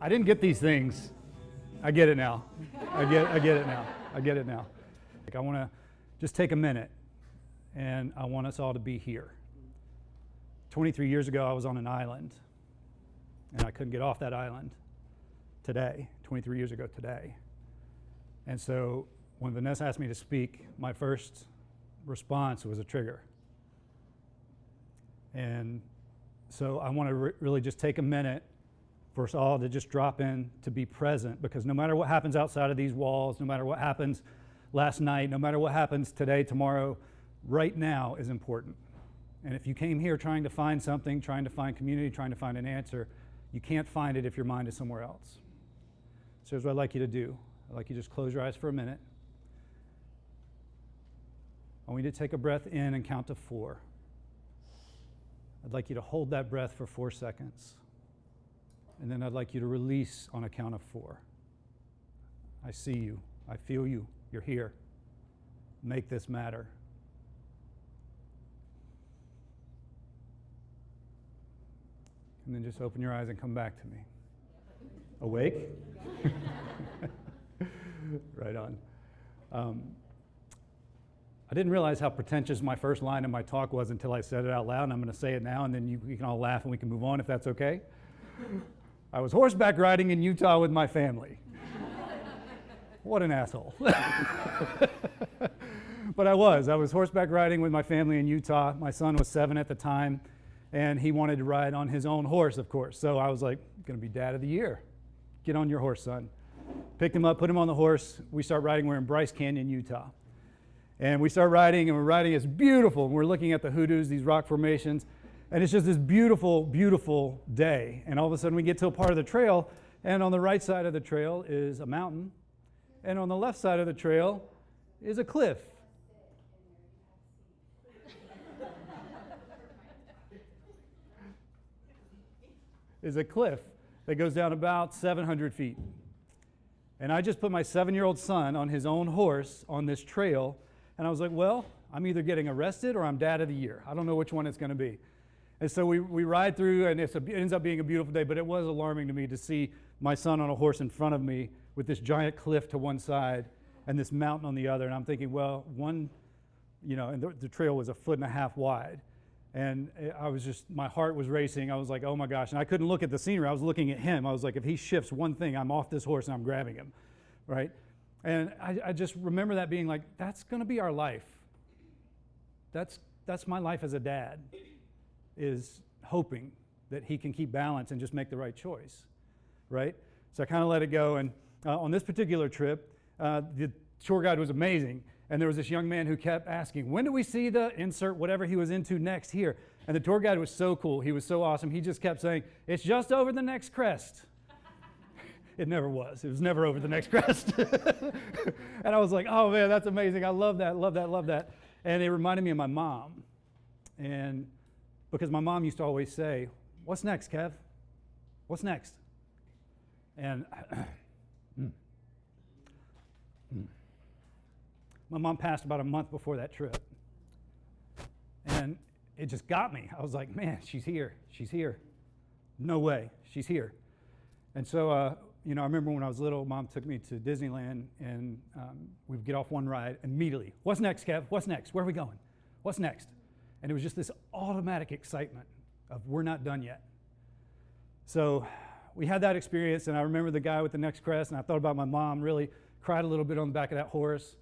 I didn't get these things. I get it now. I get it now. I get it now. I want to just take a minute, and I want us all to be here. 23 years ago, I was on an island, and I couldn't get off that island today, 23 years ago today. And so when Vanessa asked me to speak, my first response was a trigger. And so I want to really just take a minute for us all to just drop in, to be present, because no matter what happens outside of these walls, no matter what happens last night, no matter what happens today, tomorrow, right now is important. And if you came here trying to find something, trying to find community, trying to find an answer, you can't find it if your mind is somewhere else. So here's what I'd like you to do. I'd like you to just close your eyes for a minute. I want you to take a breath in and count to 4. I'd like you to hold that breath for 4 seconds. And then I'd like you to release on a count of 4. I see you. I feel you. You're here. Make this matter. And then just open your eyes and come back to me. Awake? Right on. I didn't realize how pretentious my first line in my talk was until I said it out loud, and I'm going to say it now, and then you can all laugh and we can move on if that's okay. I was horseback riding in Utah with my family. What an asshole. But I was horseback riding with my family in Utah. My son was 7 at the time, and he wanted to ride on his own horse, of course. So I was like, going to be dad of the year. Get on your horse, son. Picked him up, put him on the horse. We start riding. We're in Bryce Canyon, Utah. And we start riding, and we're riding. It's beautiful. And we're looking at the hoodoos, these rock formations. And it's just this beautiful, beautiful day. And all of a sudden we get to a part of the trail, and on the right side of the trail is a mountain. And on the left side of the trail is a cliff. Is a cliff that goes down about 700 feet. And I just put my 7-year-old son on his own horse on this trail, and I was like, well, I'm either getting arrested or I'm dad of the year. I don't know which one it's going to be. And so we ride through, and it ends up being a beautiful day, but it was alarming to me to see my son on a horse in front of me with this giant cliff to one side and this mountain on the other. And I'm thinking, well, and the trail was 1.5 feet wide. And I was just, my heart was racing. I was like, oh my gosh. And I couldn't look at the scenery. I was looking at him. I was like, if he shifts one thing, I'm off this horse and I'm grabbing him, right? And I just remember that being like, that's going to be our life. That's my life as a dad, is hoping that he can keep balance and just make the right choice, right? So I kind of let it go. And on this particular trip, the tour guide was amazing. And there was this young man who kept asking, when do we see the insert whatever he was into next here? And the tour guide was so cool. He was so awesome. He just kept saying, it's just over the next crest. It never was. It was never over the next crest. And I was like, oh man, that's amazing. I love that, love that, love that. And it reminded me of my mom. And because my mom used to always say, what's next, Kev? What's next? And my mom passed about a month before that trip. And it just got me. I was like, man, she's here. She's here. No way. She's here. And so, I remember when I was little, Mom took me to Disneyland, and we'd get off one ride immediately. What's next, Kev? What's next? Where are we going? What's next? And it was just this automatic excitement of we're not done yet. So we had that experience, and I remember the guy with the next crest, and I thought about my mom, really cried a little bit on the back of that horse.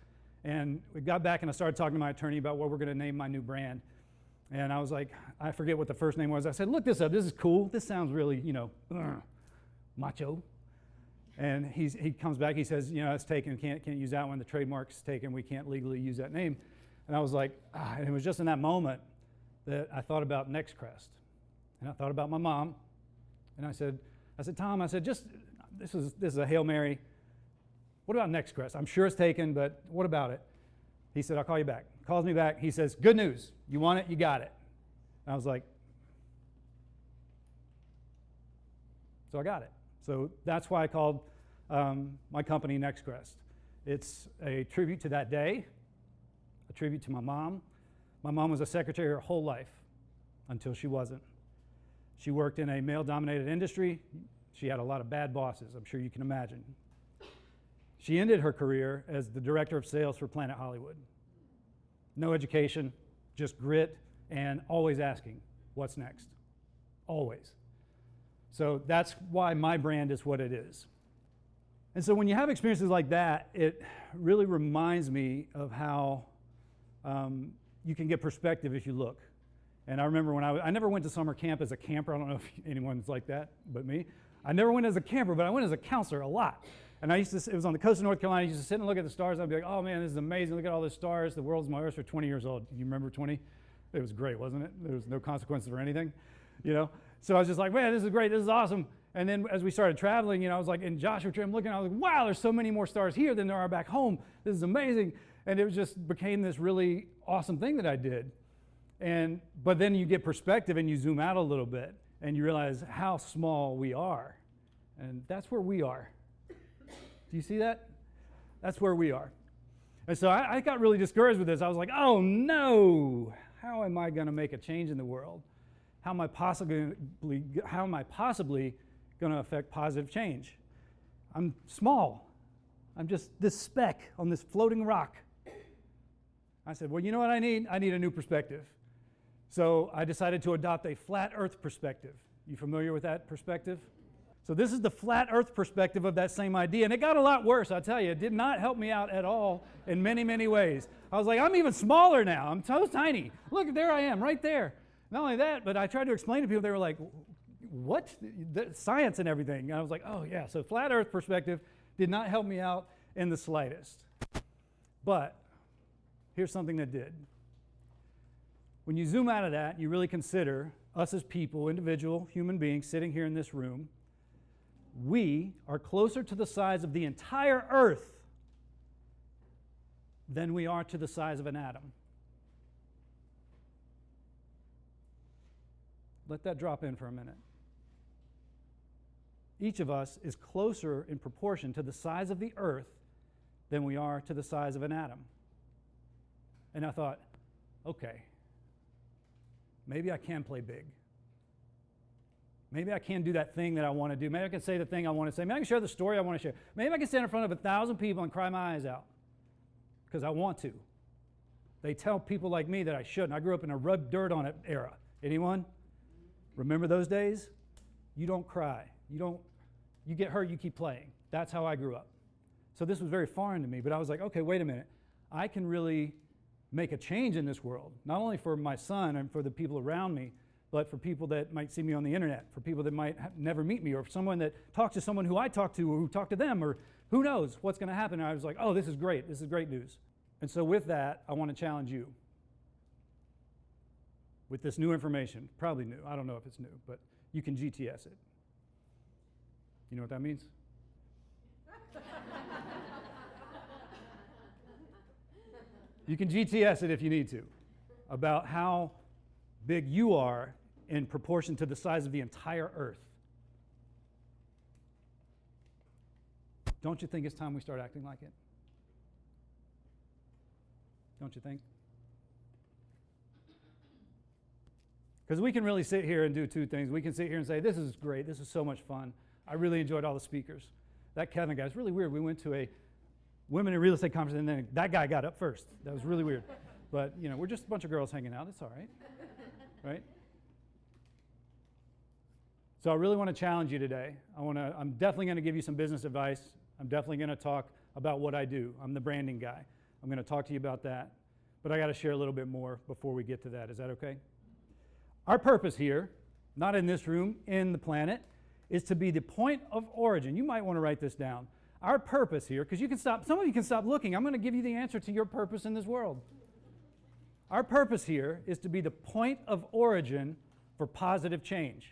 And we got back, and I started talking to my attorney about what we're going to name my new brand. And I was like, I forget what the first name was. I said, look this up. This is cool. This sounds really, macho. And he comes back. He says, it's taken. Can't use that one. The trademark's taken. We can't legally use that name. And I was like, and it was just in that moment that I thought about Next Crest. And I thought about my mom. And I said, Tom, just this is a Hail Mary. What about Next Crest? I'm sure it's taken, but what about it? He said, I'll call you back. Calls me back. He says, good news. You want it? You got it. And I was like, so I got it. So that's why I called my company Next Crest. It's a tribute to that day, a tribute to my mom. My mom was a secretary her whole life until she wasn't. She worked in a male-dominated industry. She had a lot of bad bosses, I'm sure you can imagine. She ended her career as the director of sales for Planet Hollywood. No education, just grit, and always asking, what's next? Always. So that's why my brand is what it is. And so when you have experiences like that, it really reminds me of how you can get perspective if you look. And I remember when I never went to summer camp as a camper. I don't know if anyone's like that but me. I never went as a camper, but I went as a counselor a lot. And it was on the coast of North Carolina. I used to sit and look at the stars. I'd be like, oh man, this is amazing. Look at all the stars. The world's my oyster. 20 years old. You remember 20? It was great, wasn't it? There was no consequences or anything, you know? So I was just like, man, this is great. This is awesome. And then as we started traveling, you know, I was like in Joshua Tree, I'm looking, I was like, wow, there's so many more stars here than there are back home. This is amazing. And it just became this really awesome thing that I did. But then you get perspective and you zoom out a little bit and you realize how small we are. And that's where we are. Do you see that? That's where we are. And so I got really discouraged with this. I was like, oh no, how am I going to make a change in the world? How am I possibly going to affect positive change? I'm small. I'm just this speck on this floating rock. I said, well, you know what I need? I need a new perspective. So I decided to adopt a flat earth perspective. You familiar with that perspective? So this is the flat earth perspective of that same idea. And it got a lot worse, I'll tell you. It did not help me out at all in many, many ways. I was like, I'm even smaller now. I'm so tiny. Look, there I am, right there. Not only that, but I tried to explain to people, they were like, what? Science and everything. And I was like, oh yeah, so flat earth perspective did not help me out in the slightest. But here's something that did. When you zoom out of that, you really consider us as people, individual human beings sitting here in this room, we are closer to the size of the entire earth than we are to the size of an atom. Let that drop in for a minute. Each of us is closer in proportion to the size of the earth than we are to the size of an atom. And I thought, okay, maybe I can play big. Maybe I can do that thing that I want to do. Maybe I can say the thing I want to say. Maybe I can share the story I want to share. Maybe I can stand in front of 1,000 people and cry my eyes out because I want to. They tell people like me that I shouldn't. I grew up in a rub dirt on it era. Anyone? Remember those days? You don't cry. You get hurt, you keep playing. That's how I grew up. So this was very foreign to me, but I was like, okay, wait a minute. I can really make a change in this world, not only for my son and for the people around me, but for people that might see me on the internet, for people that might never meet me, or for someone that talks to someone who I talk to or who talk to them, or who knows what's going to happen. And I was like, oh, this is great. This is great news. And so with that, I want to challenge you with this new information. Probably new. I don't know if it's new, but you can GTS it. You know what that means? You can GTS it if you need to, about how big you are in proportion to the size of the entire earth. Don't you think it's time we start acting like it? Don't you think? Because we can really sit here and do two things. We can sit here and say, this is great, this is so much fun. I really enjoyed all the speakers. That Kevin guy is really weird. We went to a women in real estate conference and then that guy got up first. That was really weird. But you know, we're just a bunch of girls hanging out. It's all right. Right? So I really want to challenge you today. I'm definitely going to give you some business advice. I'm definitely going to talk about what I do. I'm the branding guy. I'm going to talk to you about that. But I got to share a little bit more before we get to that. Is that okay? Our purpose here, not in this room, in the planet, is to be the point of origin. You might want to write this down. Our purpose here, because some of you can stop looking. I'm going to give you the answer to your purpose in this world. Our purpose here is to be the point of origin for positive change.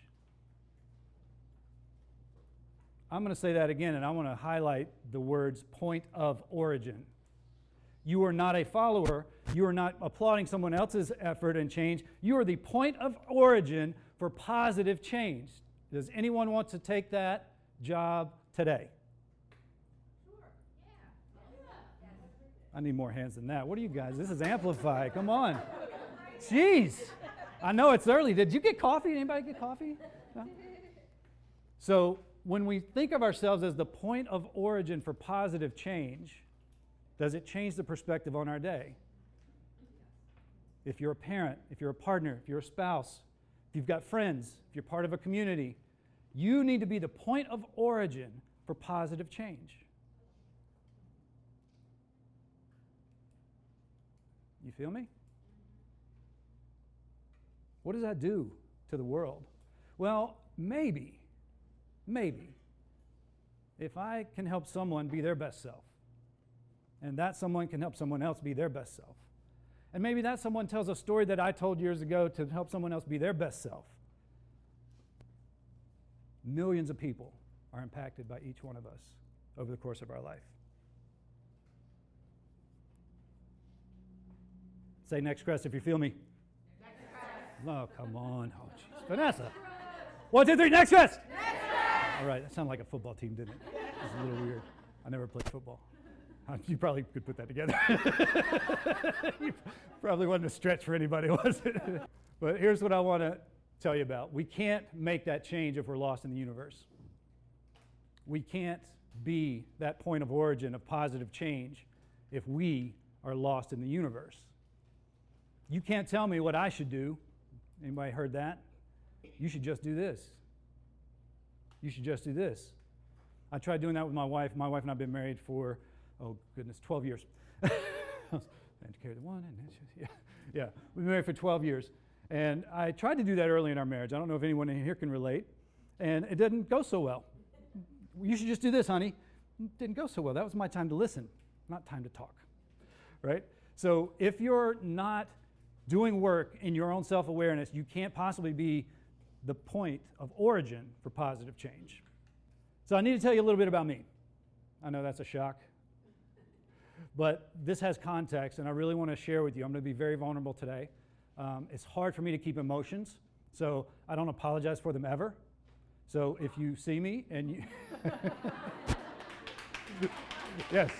I'm going to say that again, and I want to highlight the words point of origin. You are not a follower. You are not applauding someone else's effort and change. You are the point of origin for positive change. Does anyone want to take that job today? I need more hands than that. What are you guys? This is Amplify. Come on. Jeez. I know it's early. Did you get coffee? Anybody get coffee? No? So when we think of ourselves as the point of origin for positive change, does it change the perspective on our day? If you're a parent, if you're a partner, if you're a spouse, if you've got friends, if you're part of a community, you need to be the point of origin for positive change. You feel me? What does that do to the world? Well, maybe, if I can help someone be their best self, and that someone can help someone else be their best self, and maybe that someone tells a story that I told years ago to help someone else be their best self, millions of people are impacted by each one of us over the course of our life. Say next crest if you feel me. Next crest. Oh, come on. Oh, jeez. Vanessa. 1, 2, 3, next crest. Next crest. All right, that sounded like a football team, didn't it? It's a little weird. I never played football. You probably could put that together. You probably wasn't a stretch for anybody, was it? But here's what I want to tell you about. We can't make that change if we're lost in the universe. We can't be that point of origin of positive change if we are lost in the universe. You can't tell me what I should do. Anybody heard that? You should just do this. You should just do this. I tried doing that with my wife. My wife and I have been married for, 12 years. And to carry the one, and yeah, we've been married for 12 years. And I tried to do that early in our marriage. I don't know if anyone in here can relate. And it didn't go so well. You should just do this, honey. It didn't go so well. That was my time to listen, not time to talk, right? So if you're not doing work in your own self-awareness, you can't possibly be the point of origin for positive change. So I need to tell you a little bit about me. I know that's a shock, but this has context, and I really want to share with you. I'm going to be very vulnerable today. It's hard for me to keep emotions, so I don't apologize for them ever. So if you see me and you... Yes.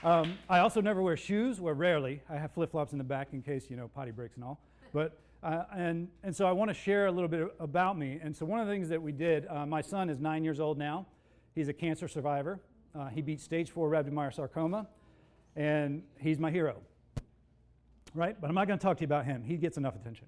I also never wear shoes, or rarely. I have flip-flops in the back in case, potty breaks and all. But and so I want to share a little bit about me. And so one of the things that we did, my son is 9 years old now. He's a cancer survivor. He beat stage 4 rhabdomyosarcoma, and he's my hero, right? But I'm not going to talk to you about him. He gets enough attention.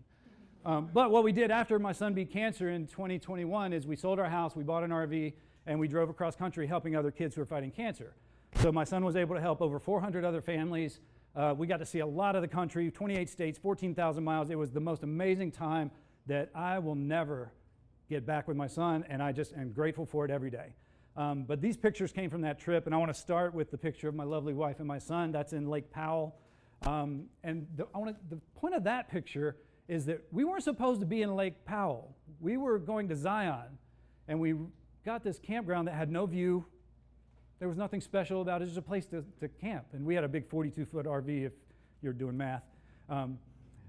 But what we did after my son beat cancer in 2021 is we sold our house, we bought an RV, and we drove across country helping other kids who are fighting cancer. So my son was able to help over 400 other families. We got to see a lot of the country, 28 states, 14,000 miles. It was the most amazing time that I will never get back with my son, and I just am grateful for it every day. But these pictures came from that trip, and I want to start with the picture of my lovely wife and my son. That's in Lake Powell. And the point of that picture is that we weren't supposed to be in Lake Powell. We were going to Zion, and we got this campground that had no view. There was nothing special about it. It was just a place to camp. And we had a big 42-foot RV if you're doing math.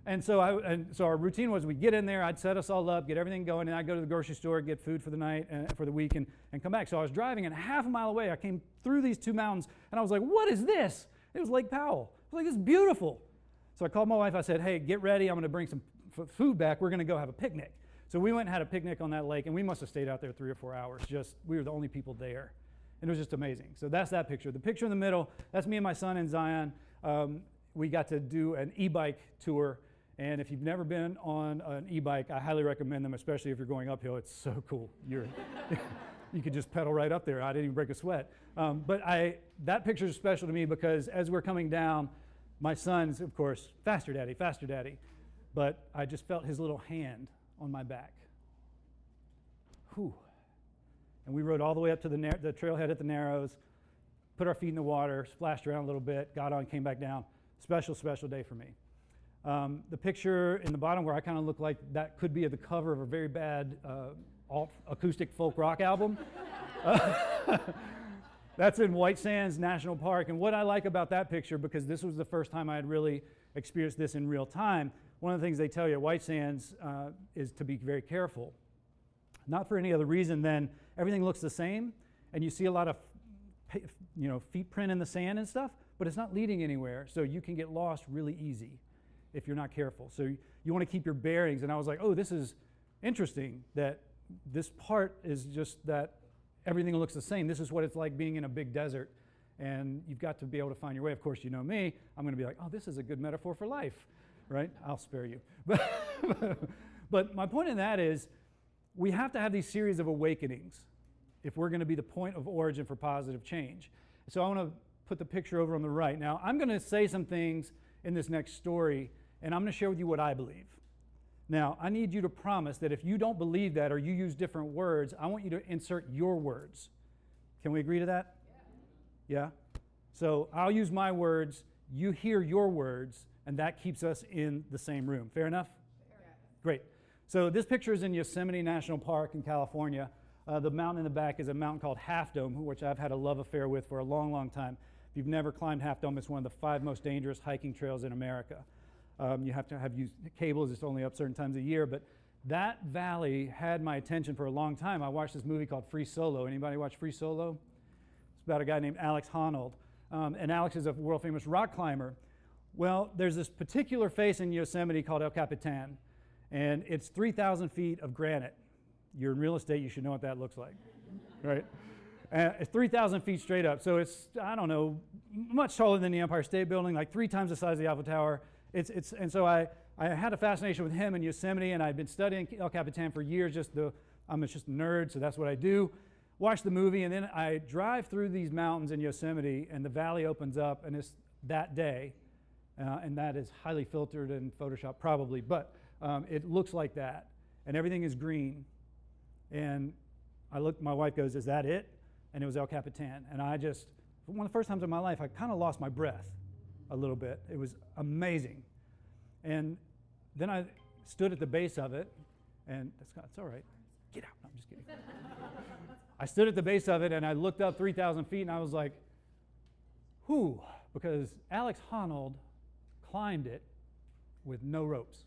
And so our routine was we'd get in there, I'd set us all up, get everything going, and I'd go to the grocery store, get food for the night, for the week, and come back. So I was driving, and half a mile away, I came through these two mountains, and I was like, what is this? It was Lake Powell. I was like, it's beautiful. So I called my wife. I said, hey, get ready. I'm going to bring some food back. We're going to go have a picnic. So we went and had a picnic on that lake, and we must have stayed out there 3 or 4 hours. We were the only people there. And it was just amazing. So that's that picture. The picture in the middle, that's me and my son in Zion. We got to do an e-bike tour. And if you've never been on an e-bike, I highly recommend them, especially if you're going uphill. It's so cool. You could just pedal right up there. I didn't even break a sweat. But that picture is special to me because as we're coming down, my son's, of course, faster, daddy, faster, daddy. But I just felt his little hand on my back. Whew. And we rode all the way up to the trailhead at the Narrows, put our feet in the water, splashed around a little bit, got on, came back down. Special, special day for me. The picture in the bottom where I kind of look like that could be the cover of a very bad alt acoustic folk rock album. That's in White Sands National Park. And what I like about that picture, because this was the first time I had really experienced this in real time, one of the things they tell you at White Sands is to be very careful. Not for any other reason than everything looks the same, and you see a lot of feet print in the sand and stuff, but it's not leading anywhere, so you can get lost really easy if you're not careful. So you want to keep your bearings, and I was like, oh, this is interesting that this part is just that everything looks the same. This is what it's like being in a big desert, and you've got to be able to find your way. Of course, you know me. I'm going to be like, oh, this is a good metaphor for life, right? I'll spare you. But my point in that is we have to have these series of awakenings if we're going to be the point of origin for positive change. So I want to put the picture over on the right. Now, I'm going to say some things in this next story, and I'm going to share with you what I believe. Now, I need you to promise that if you don't believe that or you use different words, I want you to insert your words. Can we agree to that? Yeah? So I'll use my words, you hear your words, and that keeps us in the same room. Fair enough? Fair. Great. So this picture is in Yosemite National Park in California. The mountain in the back is a mountain called Half Dome, which I've had a love affair with for a long, long time. If you've never climbed Half Dome, it's one of the 5 most dangerous hiking trails in America. You have to have used cables. It's only up certain times a year. But that valley had my attention for a long time. I watched this movie called Free Solo. Anybody watch Free Solo? It's about a guy named Alex Honnold. And Alex is a world-famous rock climber. Well, there's this particular face in Yosemite called El Capitan. And it's 3,000 feet of granite. You're in real estate, you should know what that looks like, right? It's 3,000 feet straight up. So it's, I don't know, much taller than the Empire State Building, like 3 times the size of the Eiffel Tower. And so I had a fascination with him in Yosemite, and I'd been studying El Capitan for years. I'm just a nerd, so that's what I do. Watch the movie, and then I drive through these mountains in Yosemite, and the valley opens up, and it's that day, and that is highly filtered and Photoshopped probably, but it looks like that, and everything is green. And I looked, my wife goes, "Is that it?" And it was El Capitan, and one of the first times in my life, I kind of lost my breath a little bit. It was amazing. And then I stood at the base of it, and it's all right. Get out. No, I'm just kidding. I stood at the base of it, and I looked up 3,000 feet, and I was like, whew, because Alex Honnold climbed it with no ropes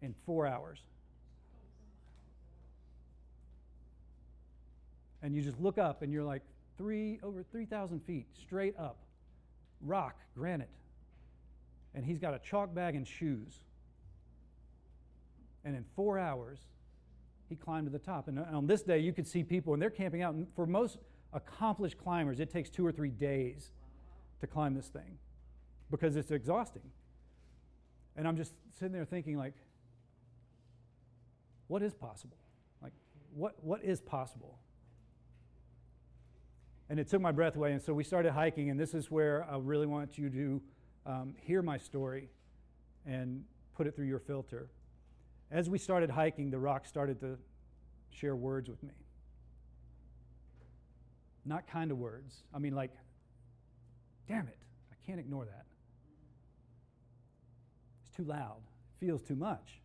in 4 hours. And you just look up, and you're like, over 3,000 feet, straight up, rock, granite. And he's got a chalk bag and shoes. And in 4 hours, he climbed to the top. And on this day, you could see people, and they're camping out. And for most accomplished climbers, it takes 2 or 3 days to climb this thing because it's exhausting. And I'm just sitting there thinking, like, what is possible? Like, what is possible? And it took my breath away, and so we started hiking, and this is where I really want you to hear my story and put it through your filter. As we started hiking, the rocks started to share words with me. Not kind of words. I mean, like, damn it, I can't ignore that. It's too loud. It feels too much.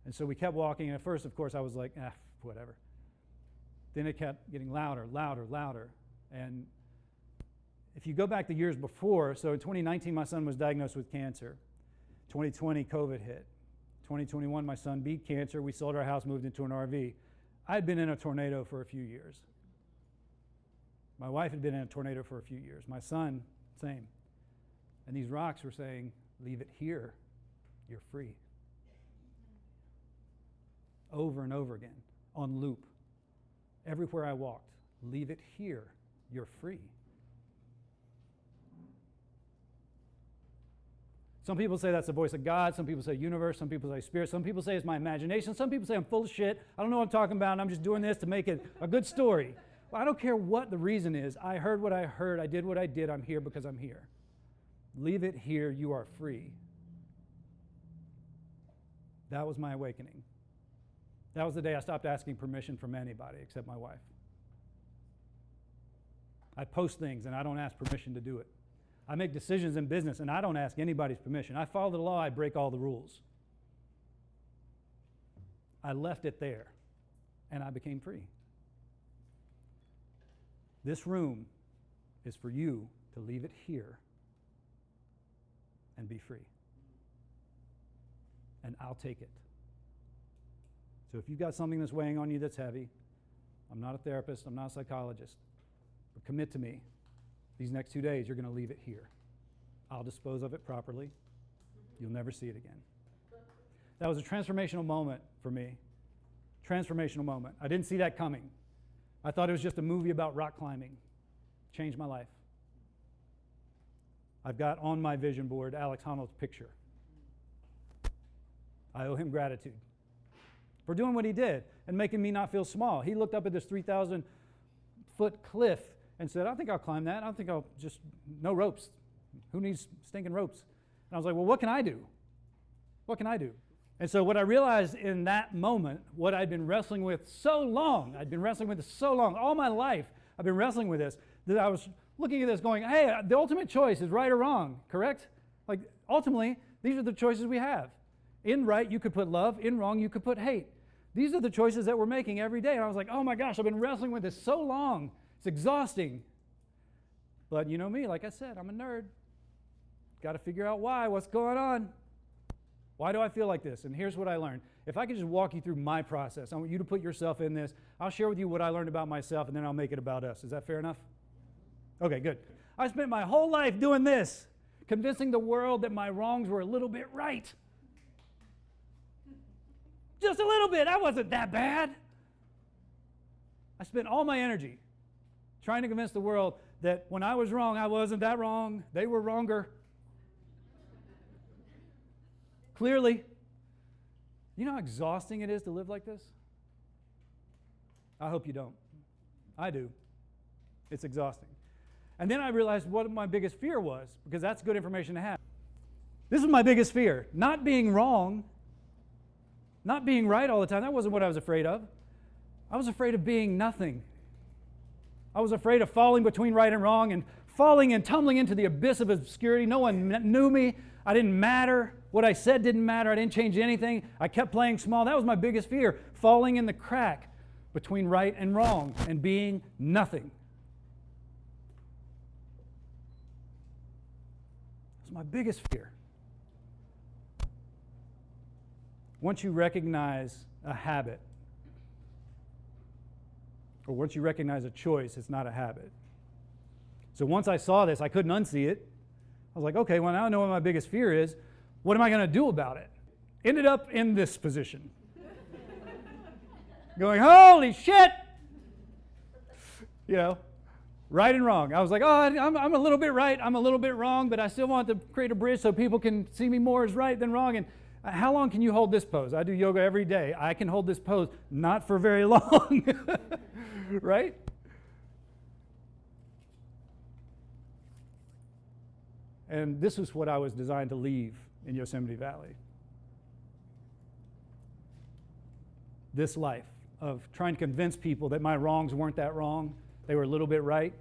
And so we kept walking, and at first, of course, I was like, whatever. Then it kept getting louder, louder, louder. And if you go back the years before, so in 2019, my son was diagnosed with cancer. 2020, COVID hit. 2021, my son beat cancer. We sold our house, moved into an RV. I had been in a tornado for a few years. My wife had been in a tornado for a few years. My son, same. And these rocks were saying, leave it here, you're free. Over and over again, on loop. Everywhere I walked, leave it here, you're free. Some people say that's the voice of God. Some people say universe. Some people say spirit. Some people say it's my imagination. Some people say I'm full of shit. I don't know what I'm talking about, and I'm just doing this to make it a good story. Well, I don't care what the reason is. I heard what I heard. I did what I did. I'm here because I'm here. Leave it here. You are free. That was my awakening. That was the day I stopped asking permission from anybody except my wife. I post things, and I don't ask permission to do it. I make decisions in business, and I don't ask anybody's permission. I follow the law. I break all the rules. I left it there, and I became free. This room is for you to leave it here and be free. And I'll take it. So if you've got something that's weighing on you that's heavy, I'm not a therapist, I'm not a psychologist, but commit to me. These next 2 days, you're going to leave it here. I'll dispose of it properly. You'll never see it again. That was a transformational moment for me. Transformational moment. I didn't see that coming. I thought it was just a movie about rock climbing. Changed my life. I've got on my vision board Alex Honnold's picture. I owe him gratitude for doing what he did and making me not feel small. He looked up at this 3,000-foot cliff and said, I think I'll climb that. I think I'll just, no ropes. Who needs stinking ropes? And I was like, well, what can I do? What can I do? And so what I realized in that moment, what I'd been wrestling with so long, all my life, I've been wrestling with this, that I was looking at this going, hey, the ultimate choice is right or wrong, correct? Like, ultimately, these are the choices we have. In right, you could put love. In wrong, you could put hate. These are the choices that we're making every day. And I was like, oh my gosh, I've been wrestling with this so long. It's exhausting. But you know me, like I said, I'm a nerd. Got to figure out why, what's going on. Why do I feel like this? And here's what I learned. If I could just walk you through my process, I want you to put yourself in this. I'll share with you what I learned about myself, and then I'll make it about us. Is that fair enough? Okay, good. I spent my whole life doing this, convincing the world that my wrongs were a little bit right. Just a little bit. I wasn't that bad. I spent all my energy trying to convince the world that when I was wrong, I wasn't that wrong. They were wronger. Clearly. You know how exhausting it is to live like this? I hope you don't. I do. It's exhausting. And then I realized what my biggest fear was, because that's good information to have. This is my biggest fear. Not being wrong, not being right all the time. That wasn't what I was afraid of. I was afraid of being nothing. I was afraid of falling between right and wrong and falling and tumbling into the abyss of obscurity. No one knew me. I didn't matter. What I said didn't matter. I didn't change anything. I kept playing small. That was my biggest fear, falling in the crack between right and wrong and being nothing. That's my biggest fear. Once you recognize a habit, or once you recognize a choice, it's not a habit. So once I saw this, I couldn't unsee it. I was like, okay, well, now I know what my biggest fear is. What am I going to do about it? Ended up in this position. Going, holy shit! You know, right and wrong. I was like, oh, I'm a little bit right, I'm a little bit wrong, but I still want to create a bridge so people can see me more as right than wrong. And how long can you hold this pose? I do yoga every day. I can hold this pose not for very long. Right? And this is what I was designed to leave in Yosemite Valley. This life of trying to convince people that my wrongs weren't that wrong. They were a little bit right.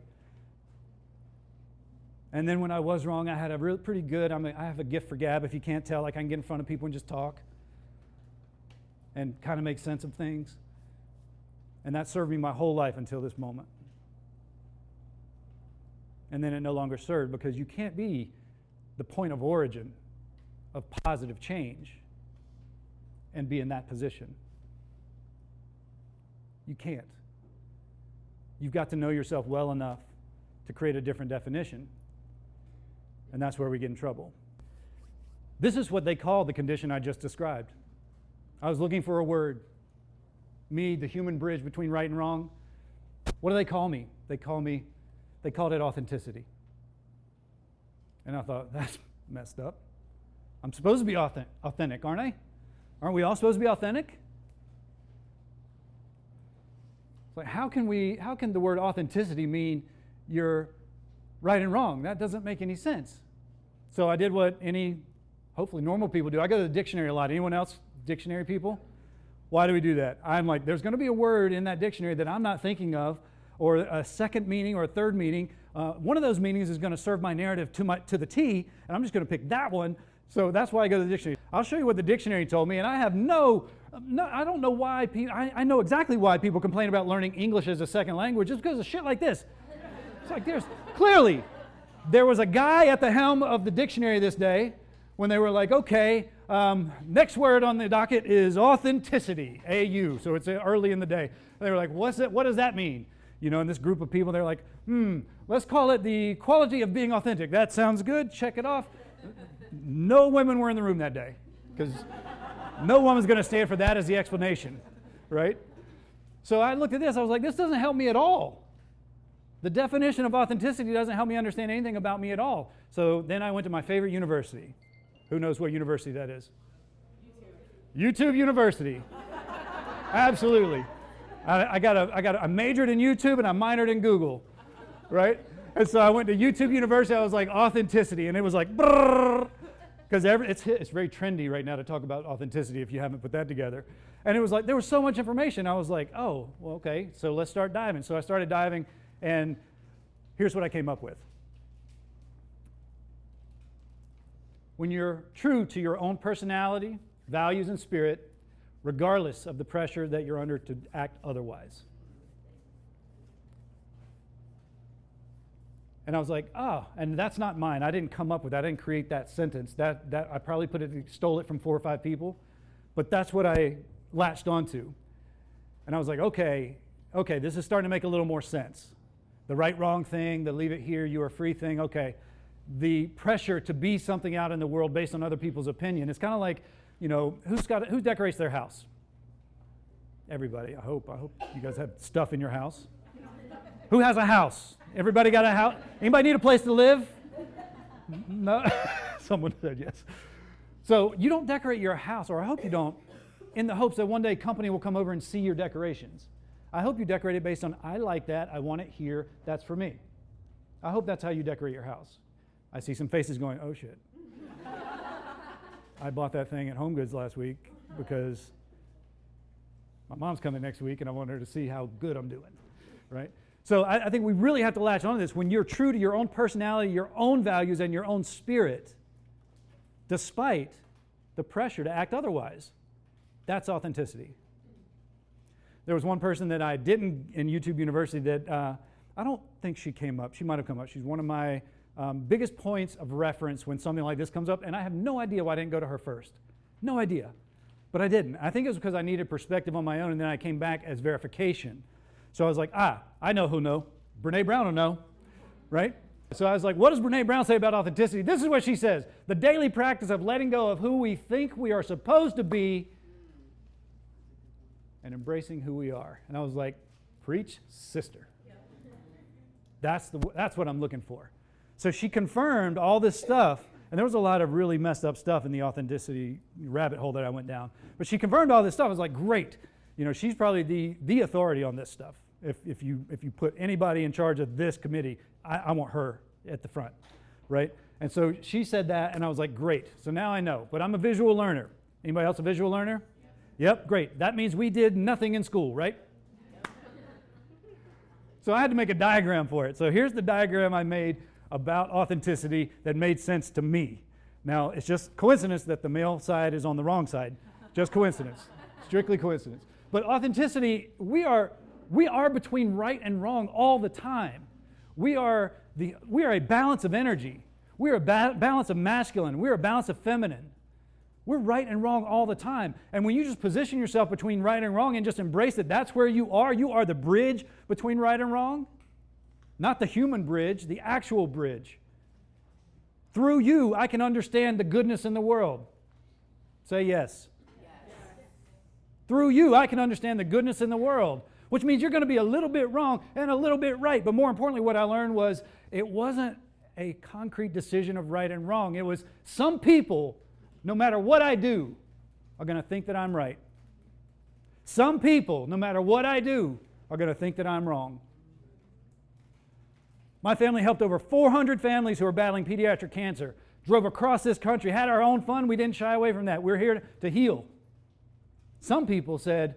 And then when I was wrong, I had a real pretty good, I have a gift for gab. If you can't tell, like I can get in front of people and just talk and kind of make sense of things. And that served me my whole life until this moment. And then it no longer served, because you can't be the point of origin of positive change and be in that position. You can't. You've got to know yourself well enough to create a different definition. And that's where we get in trouble. This is what they call the condition I just described. I was looking for a word. Me, the human bridge between right and wrong. What do they call me? They called it authenticity. And I thought, that's messed up. I'm supposed to be authentic, aren't I? Aren't we all supposed to be authentic? It's like, how can the word authenticity mean you're right and wrong? That doesn't make any sense. So I did what any, hopefully, normal people do. I go to the dictionary a lot. Anyone else dictionary people? Why do we do that? I'm like, there's going to be a word in that dictionary that I'm not thinking of, or a second meaning or a third meaning. One of those meanings is going to serve my narrative to the T, and I'm just going to pick that one. So that's why I go to the dictionary. I'll show you what the dictionary told me, and I have I don't know why people, I know exactly why people complain about learning English as a second language. It's because of shit like this. It's like clearly, there was a guy at the helm of the dictionary this day when they were like, okay, next word on the docket is authenticity, A-U. So it's early in the day. They were like, what does that mean? You know, in this group of people, they're like, let's call it the quality of being authentic. That sounds good. Check it off. No women were in the room that day because No woman's going to stand for that as the explanation, right? So I looked at this, I was like, this doesn't help me at all. The definition of authenticity doesn't help me understand anything about me at all. So then I went to my favorite university. Who knows what university that is? YouTube University. Absolutely. I majored in YouTube and I minored in Google, right? And so I went to YouTube University. I was like, authenticity, and it was like, because it's very trendy right now to talk about authenticity if you haven't put that together. And it was like, there was so much information. I was like, oh, well, okay, so let's start diving. So I started diving, and here's what I came up with. When you're true to your own personality, values, and spirit, regardless of the pressure that you're under to act otherwise. And I was like, and that's not mine. I didn't come up with that. I didn't create that sentence. That I probably stole it from 4 or 5 people, but that's what I latched onto. And I was like, okay, this is starting to make a little more sense. The right, wrong thing, the leave it here, you are free thing, okay. The pressure to be something out in the world based on other people's opinion. It's kind of like, who decorates their house? Everybody, I hope you guys have stuff in your house. Who has a house? Everybody got a house? Anybody need a place to live? No? Someone said yes. So you don't decorate your house, or I hope you don't, in the hopes that one day a company will come over and see your decorations. I hope you decorate it based on, I like that, I want it here, that's for me. I hope that's how you decorate your house. I see some faces going, oh shit. I bought that thing at Home Goods last week because my mom's coming next week and I want her to see how good I'm doing, right? So I think we really have to latch on to this. When you're true to your own personality, your own values, and your own spirit, despite the pressure to act otherwise, that's authenticity. There was one person that I didn't in YouTube University that I don't think she came up. She might have come up. She's one of my biggest points of reference when something like this comes up, and I have no idea why I didn't go to her first. No idea. But I didn't. I think it was because I needed perspective on my own, and then I came back as verification. So I was like, I know who'll know. Brene Brown will know, right? So I was like, what does Brene Brown say about authenticity? This is what she says. The daily practice of letting go of who we think we are supposed to be and embracing who we are. And I was like, preach, sister. That's what I'm looking for. So she confirmed all this stuff, and there was a lot of really messed up stuff in the authenticity rabbit hole that I went down. But she confirmed all this stuff. I was like, great. She's probably the authority on this stuff. If you put anybody in charge of this committee, I want her at the front, right? And so she said that, and I was like, great. So now I know. But I'm a visual learner. Anybody else a visual learner? Yep, great. That means we did nothing in school, right? So I had to make a diagram for it. So here's the diagram I made about authenticity that made sense to me. Now, it's just coincidence that the male side is on the wrong side. Just coincidence. Strictly coincidence. But authenticity, we are between right and wrong all the time. We are a balance of energy. We are a balance of masculine. We are a balance of feminine. We're right and wrong all the time. And when you just position yourself between right and wrong and just embrace it, that's where you are. You are the bridge between right and wrong. Not the human bridge, the actual bridge. Through you, I can understand the goodness in the world. Say yes. Through you, I can understand the goodness in the world, which means you're going to be a little bit wrong and a little bit right. But more importantly, what I learned was it wasn't a concrete decision of right and wrong. It was some people, no matter what I do, are going to think that I'm right. Some people, no matter what I do, are going to think that I'm wrong. My family helped over 400 families who are battling pediatric cancer, drove across this country, had our own fun. We didn't shy away from that. We're here to heal. Some people said,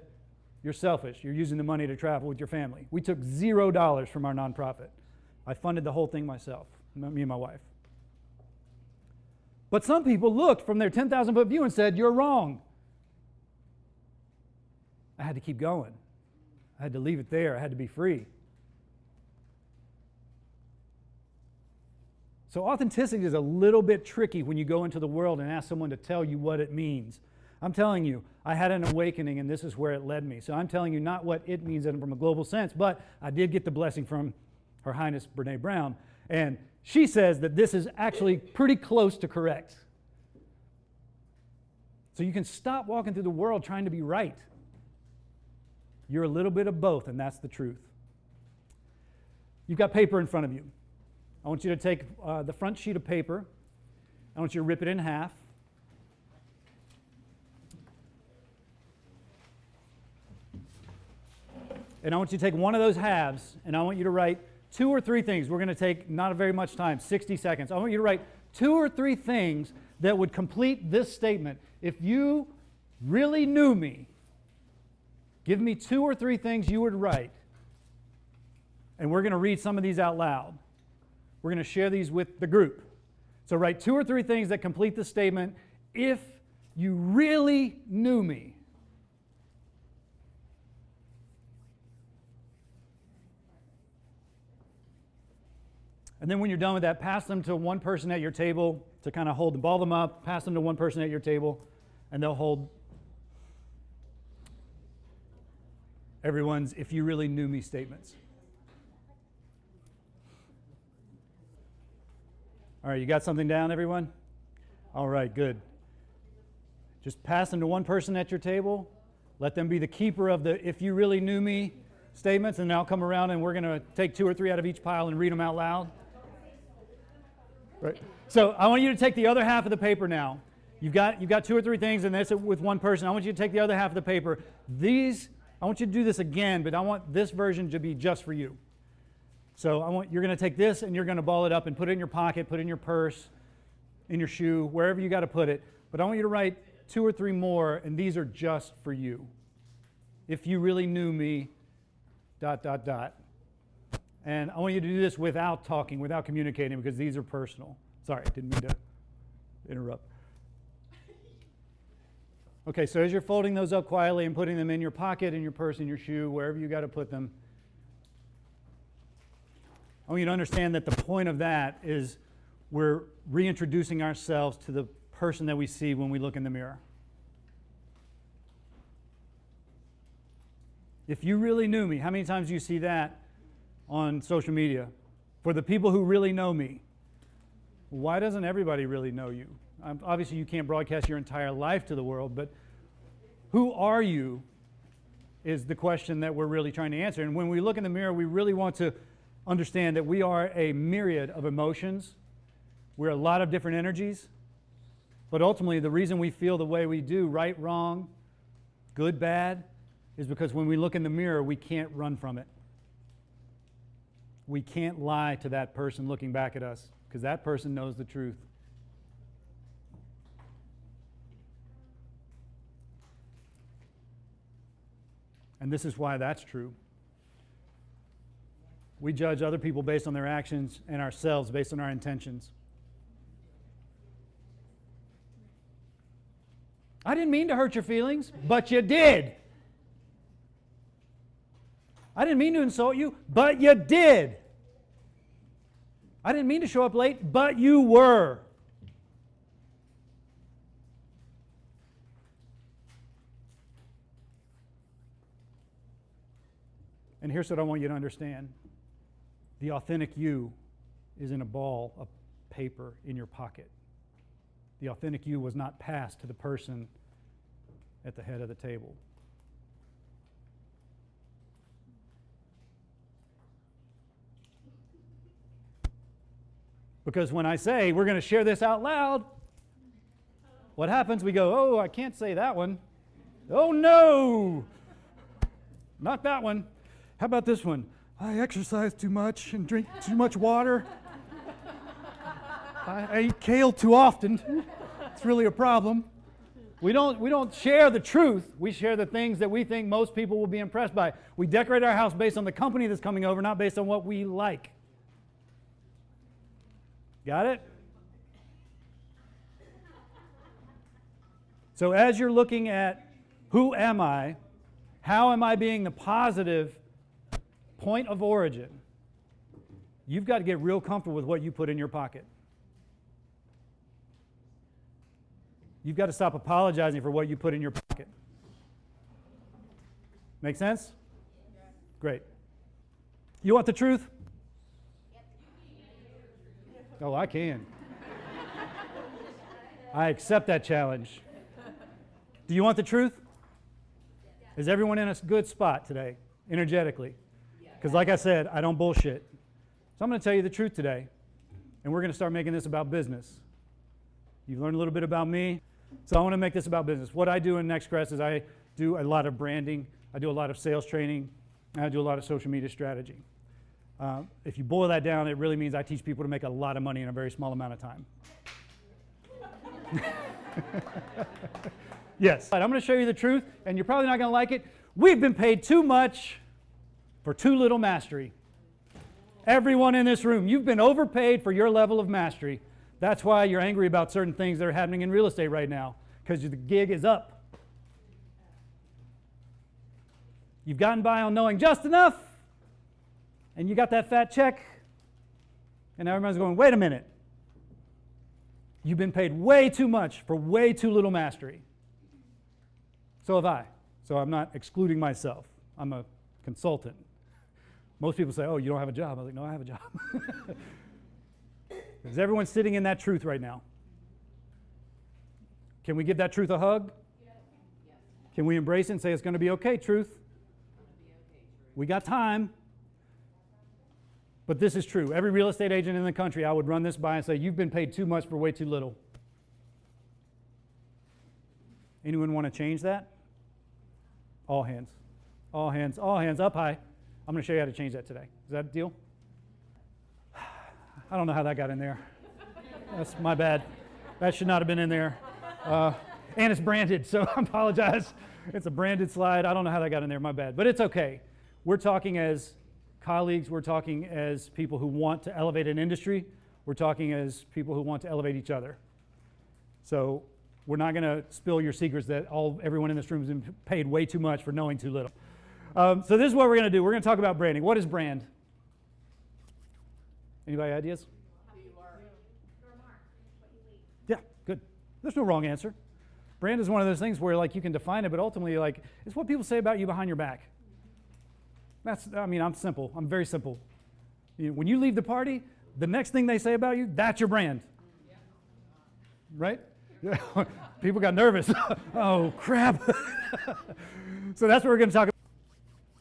you're selfish. You're using the money to travel with your family. We took $0 from our nonprofit. I funded the whole thing myself, me and my wife. But some people looked from their 10,000-foot view and said, you're wrong. I had to keep going. I had to leave it there. I had to be free. So authenticity is a little bit tricky when you go into the world and ask someone to tell you what it means. I'm telling you, I had an awakening and this is where it led me. So I'm telling you not what it means from a global sense, but I did get the blessing from Her Highness Brene Brown. And she says that this is actually pretty close to correct. So you can stop walking through the world trying to be right. You're a little bit of both, and that's the truth. You've got paper in front of you. I want you to take the front sheet of paper. I want you to rip it in half. And I want you to take one of those halves, and I want you to write 2 or 3 things. We're going to take not very much time, 60 seconds. I want you to write 2 or 3 things that would complete this statement. If you really knew me, give me 2 or 3 things you would write. And we're going to read some of these out loud. We're going to share these with the group. So write 2 or 3 things that complete the statement, if you really knew me. And then when you're done with that, pass them to one person at your table to kind of hold them, ball them up, pass them to one person at your table, and they'll hold everyone's if you really knew me statements. All right, you got something down, everyone? All right, good. Just pass them to one person at your table. Let them be the keeper of the if you really knew me statements, and then I'll come around and we're going to take 2 or 3 out of each pile and read them out loud. Right. So I want you to take the other half of the paper now. You've got 2 or 3 things, and that's with one person. I want you to take the other half of the paper. I want you to do this again, but I want this version to be just for you. So you're going to take this and you're going to ball it up and put it in your pocket, put it in your purse, in your shoe, wherever you got to put it. But I want you to write 2 or 3 more, and these are just for you. If you really knew me, ... And I want you to do this without talking, without communicating, because these are personal. Sorry, I didn't mean to interrupt. Okay, so as you're folding those up quietly and putting them in your pocket, in your purse, in your shoe, wherever you got to put them, I want you to understand that the point of that is we're reintroducing ourselves to the person that we see when we look in the mirror. If you really knew me, how many times do you see that on social media? For the people who really know me. Why doesn't everybody really know you? Obviously, you can't broadcast your entire life to the world, but who are you is the question that we're really trying to answer. And when we look in the mirror, we really want to understand that we are a myriad of emotions. We're a lot of different energies. But ultimately, the reason we feel the way we do, right, wrong, good, bad, is because when we look in the mirror, we can't run from it. We can't lie to that person looking back at us, because that person knows the truth. And this is why that's true. We judge other people based on their actions and ourselves based on our intentions. I didn't mean to hurt your feelings, but you did. I didn't mean to insult you, but you did. I didn't mean to show up late, but you were. And here's what I want you to understand. The authentic you is in a ball of paper in your pocket. The authentic you was not passed to the person at the head of the table. Because when I say we're going to share this out loud, what happens? We go, oh, I can't say that one. Oh, no, not that one. How about this one? I exercise too much and drink too much water. I eat kale too often. It's really a problem. We don't share the truth. We share the things that we think most people will be impressed by. We decorate our house based on the company that's coming over, not based on what we like. Got it? So as you're looking at who am I, how am I being the positive point of origin, you've got to get real comfortable with what you put in your pocket. You've got to stop apologizing for what you put in your pocket. Make sense? Great. You want the truth? Oh, I can. I accept that challenge. Do you want the truth? Is everyone in a good spot today, energetically? Because like I said, I don't bullshit. So I'm going to tell you the truth today, and we're going to start making this about business. You've learned a little bit about me, so I want to make this about business. What I do in NextCrest is I do a lot of branding, I do a lot of sales training, and I do a lot of social media strategy. If you boil that down, it really means I teach people to make a lot of money in a very small amount of time. Yes. I'm going to show you the truth, and you're probably not going to like it. We've been paid too much for too little mastery. Everyone in this room, you've been overpaid for your level of mastery. That's why you're angry about certain things that are happening in real estate right now, because the gig is up. You've gotten by on knowing just enough, and you got that fat check, and everyone's going, wait a minute. You've been paid way too much for way too little mastery. So have I. So I'm not excluding myself. I'm a consultant. Most people say, oh, you don't have a job. I was like, no, I have a job. Is everyone sitting in that truth right now? Can we give that truth a hug? Yes. Can we embrace it and say it's going to be okay, truth? We got time. But this is true. Every real estate agent in the country, I would run this by and say, you've been paid too much for way too little. Anyone want to change that? All hands. All hands. All hands up high. I'm going to show you how to change that today. Is that a deal? I don't know how that got in there. That's my bad. That should not have been in there. And it's branded, so I apologize. It's a branded slide. I don't know how that got in there. My bad. But it's okay. We're talking as colleagues. We're talking as people who want to elevate an industry. We're talking as people who want to elevate each other. So we're not going to spill your secrets that everyone in this room has been paid way too much for knowing too little. So this is what we're going to do. We're going to talk about branding. What is brand? Anybody ideas? Who you are. Your mark. What you leave. Yeah, good. There's no wrong answer. Brand is one of those things where like you can define it, but ultimately like it's what people say about you behind your back. I'm simple. I'm very simple. When you leave the party, the next thing they say about you, that's your brand. Right? People got nervous. Oh, crap. So that's what we're going to talk about.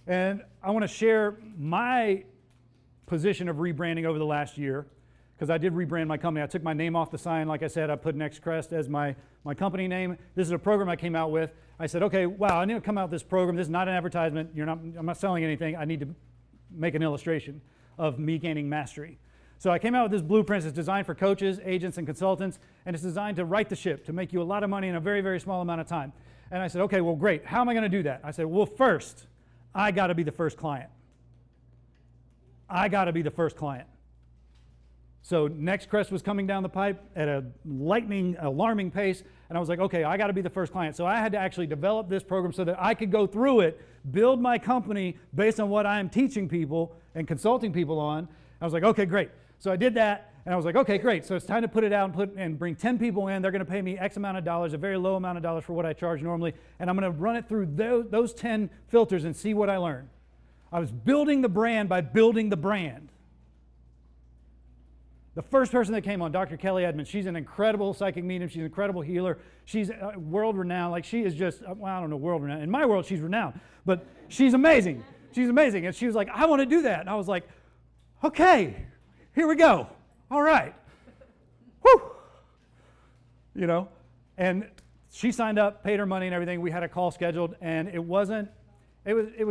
And I want to share my position of rebranding over the last year, because I did rebrand my company. I took my name off the sign. Like I said, I put NextCrest as my company name. This is a program I came out with. I said, okay, wow, I need to come out with this program. This is not an advertisement. I'm not selling anything. I need to make an illustration of me gaining mastery. So I came out with this blueprint. It's designed for coaches, agents, and consultants, and it's designed to right the ship, to make you a lot of money in a very, very small amount of time. And I said, okay, well, great. How am I going to do that? I said, well, first, I got to be the first client. I got to be the first client. So NextCrest was coming down the pipe at a lightning, alarming pace, and I was like, okay, I got to be the first client. So I had to actually develop this program so that I could go through it, build my company based on what I'm teaching people and consulting people on. I was like, okay, great. So I did that, and I was like, okay, great. So it's time to put it out and bring 10 people in. They're going to pay me X amount of dollars, a very low amount of dollars for what I charge normally, and I'm going to run it through those 10 filters and see what I learn. I was building the brand by building the brand. The first person that came on, Dr. Kelly Edmonds, she's an incredible psychic medium. She's an incredible healer. She's world-renowned. Like, she is just, well, I don't know, world-renowned. In my world, she's renowned. But she's amazing. She's amazing. And she was like, I want to do that. And I was like, okay, here we go. All right. Whew. And she signed up, paid her money and everything. We had a call scheduled, and it was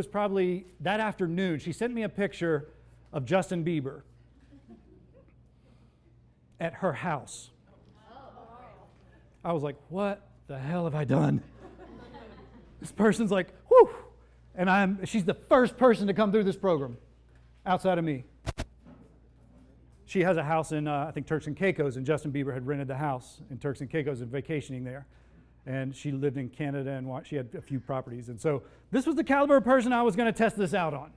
probably that afternoon. She sent me a picture of Justin Bieber at her house. I was like, what the hell have I done? This person's like, whew. And she's the first person to come through this program outside of me. She has a house in, I think, Turks and Caicos, and Justin Bieber had rented the house in Turks and Caicos and vacationing there. And she lived in Canada, and she had a few properties. And so this was the caliber of person I was going to test this out on.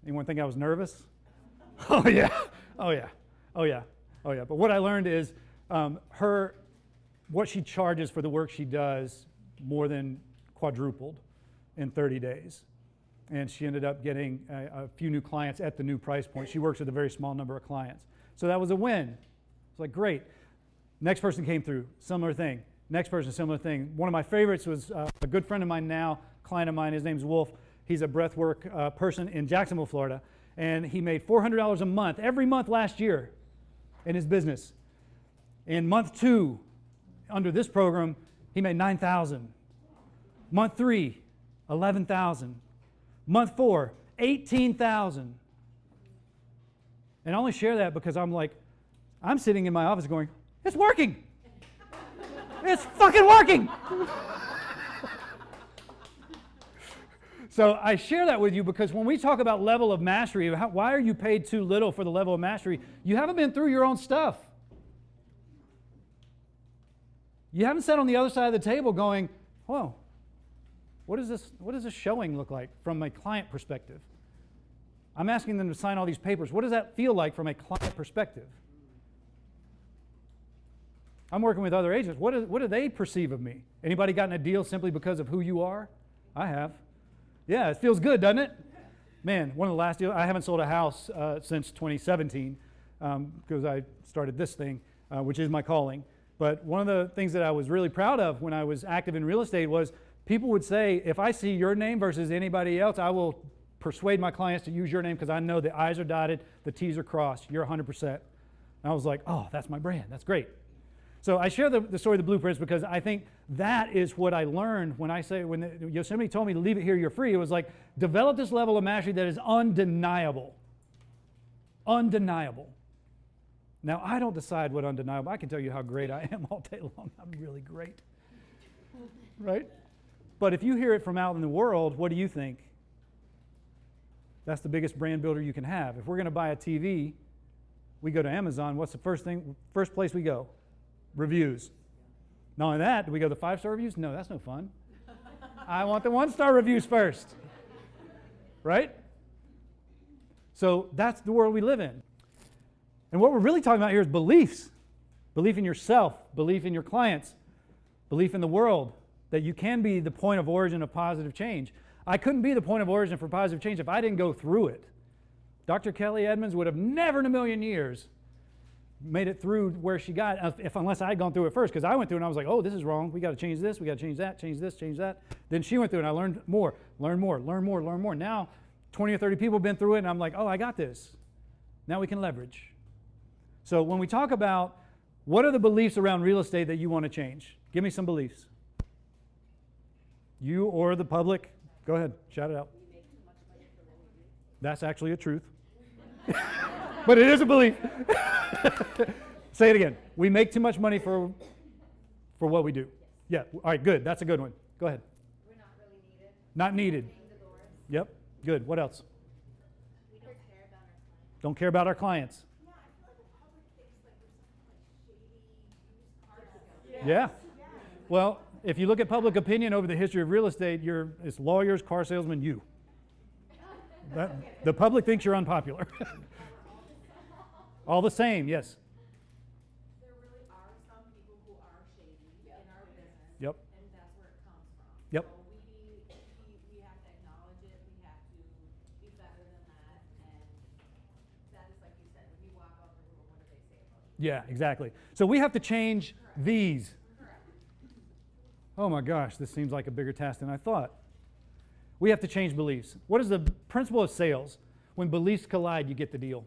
Anyone think I was nervous? Oh, yeah. Oh, yeah. Oh, yeah. Oh, yeah. But what I learned is what she charges for the work she does more than quadrupled in 30 days. And she ended up getting a few new clients at the new price point. She works with a very small number of clients. So that was a win. It's like, great. Next person came through, similar thing. Next person, similar thing. One of my favorites was a good friend of mine now, client of mine. His name's Wolf. He's a breathwork person in Jacksonville, Florida. And he made $400 a month, every month last year in his business. In month 2, under this program, he made $9,000. Month 3, $11,000. Month 4, $18,000. And I only share that because I'm sitting in my office going, it's working. It's fucking working. So I share that with you because when we talk about level of mastery, why are you paid too little for the level of mastery? You haven't been through your own stuff. You haven't sat on the other side of the table going, whoa, what does this showing look like from a client perspective? I'm asking them to sign all these papers. What does that feel like from a client perspective? I'm working with other agents. What do they perceive of me? Anybody gotten a deal simply because of who you are? I have. Yeah, it feels good, doesn't it? Man, one of the last deals, I haven't sold a house since 2017 because I started this thing, which is my calling. But one of the things that I was really proud of when I was active in real estate was people would say, if I see your name versus anybody else, I will persuade my clients to use your name because I know the I's are dotted, the T's are crossed, you're 100%. And I was like, oh, that's my brand, that's great. So I share the story of the blueprints because I think that is what I learned when Yosemite told me to leave it here, you're free. It was like, develop this level of mastery that is undeniable. Undeniable. Now, I don't decide what undeniable. I can tell you how great I am all day long. I'm really great. Right? But if you hear it from out in the world, what do you think? That's the biggest brand builder you can have. If we're going to buy a TV, we go to Amazon. What's the first place we go? Reviews. Not only that, do we go to the 5-star reviews? No, that's no fun. I want the 1-star reviews first. Right? So that's the world we live in. And what we're really talking about here is beliefs. Belief in yourself, belief in your clients, belief in the world, that you can be the point of origin of positive change. I couldn't be the point of origin for positive change if I didn't go through it. Dr. Kelly Edmonds would have never in a million years made it through where she got, unless I had gone through it first, because I went through and I was like, oh, this is wrong. We got to change this. We got to change that, change this, change that. Then she went through and I learned more, learn more, learn more, learn more. Now, 20 or 30 people have been through it and I'm like, oh, I got this. Now we can leverage. So when we talk about what are the beliefs around real estate that you want to change? Give me some beliefs. You or the public, go ahead, shout it out. That's actually a truth. But it is a belief. Say it again. We make too much money for what we do. Yeah, all right, good. That's a good one. Go ahead. We're not really needed. Not needed. Yep, good. What else? We don't care about our clients. Don't care about our clients. Yeah, I feel like the public thinks like we're something like shady used car sales. Yeah. Well, if you look at public opinion over the history of real estate, it's lawyers, car salesmen, you. The public thinks you're unpopular. All the same, yes. There really are some people who are shady in our business. Yep. And that's where it comes from. Yep. So we have to acknowledge it. We have to be better than that. And that is like you said, when you walk out the room, what do they say about you? Yeah, exactly. So we have to change these. Correct. Oh my gosh, this seems like a bigger task than I thought. We have to change beliefs. What is the principle of sales? When beliefs collide, you get the deal.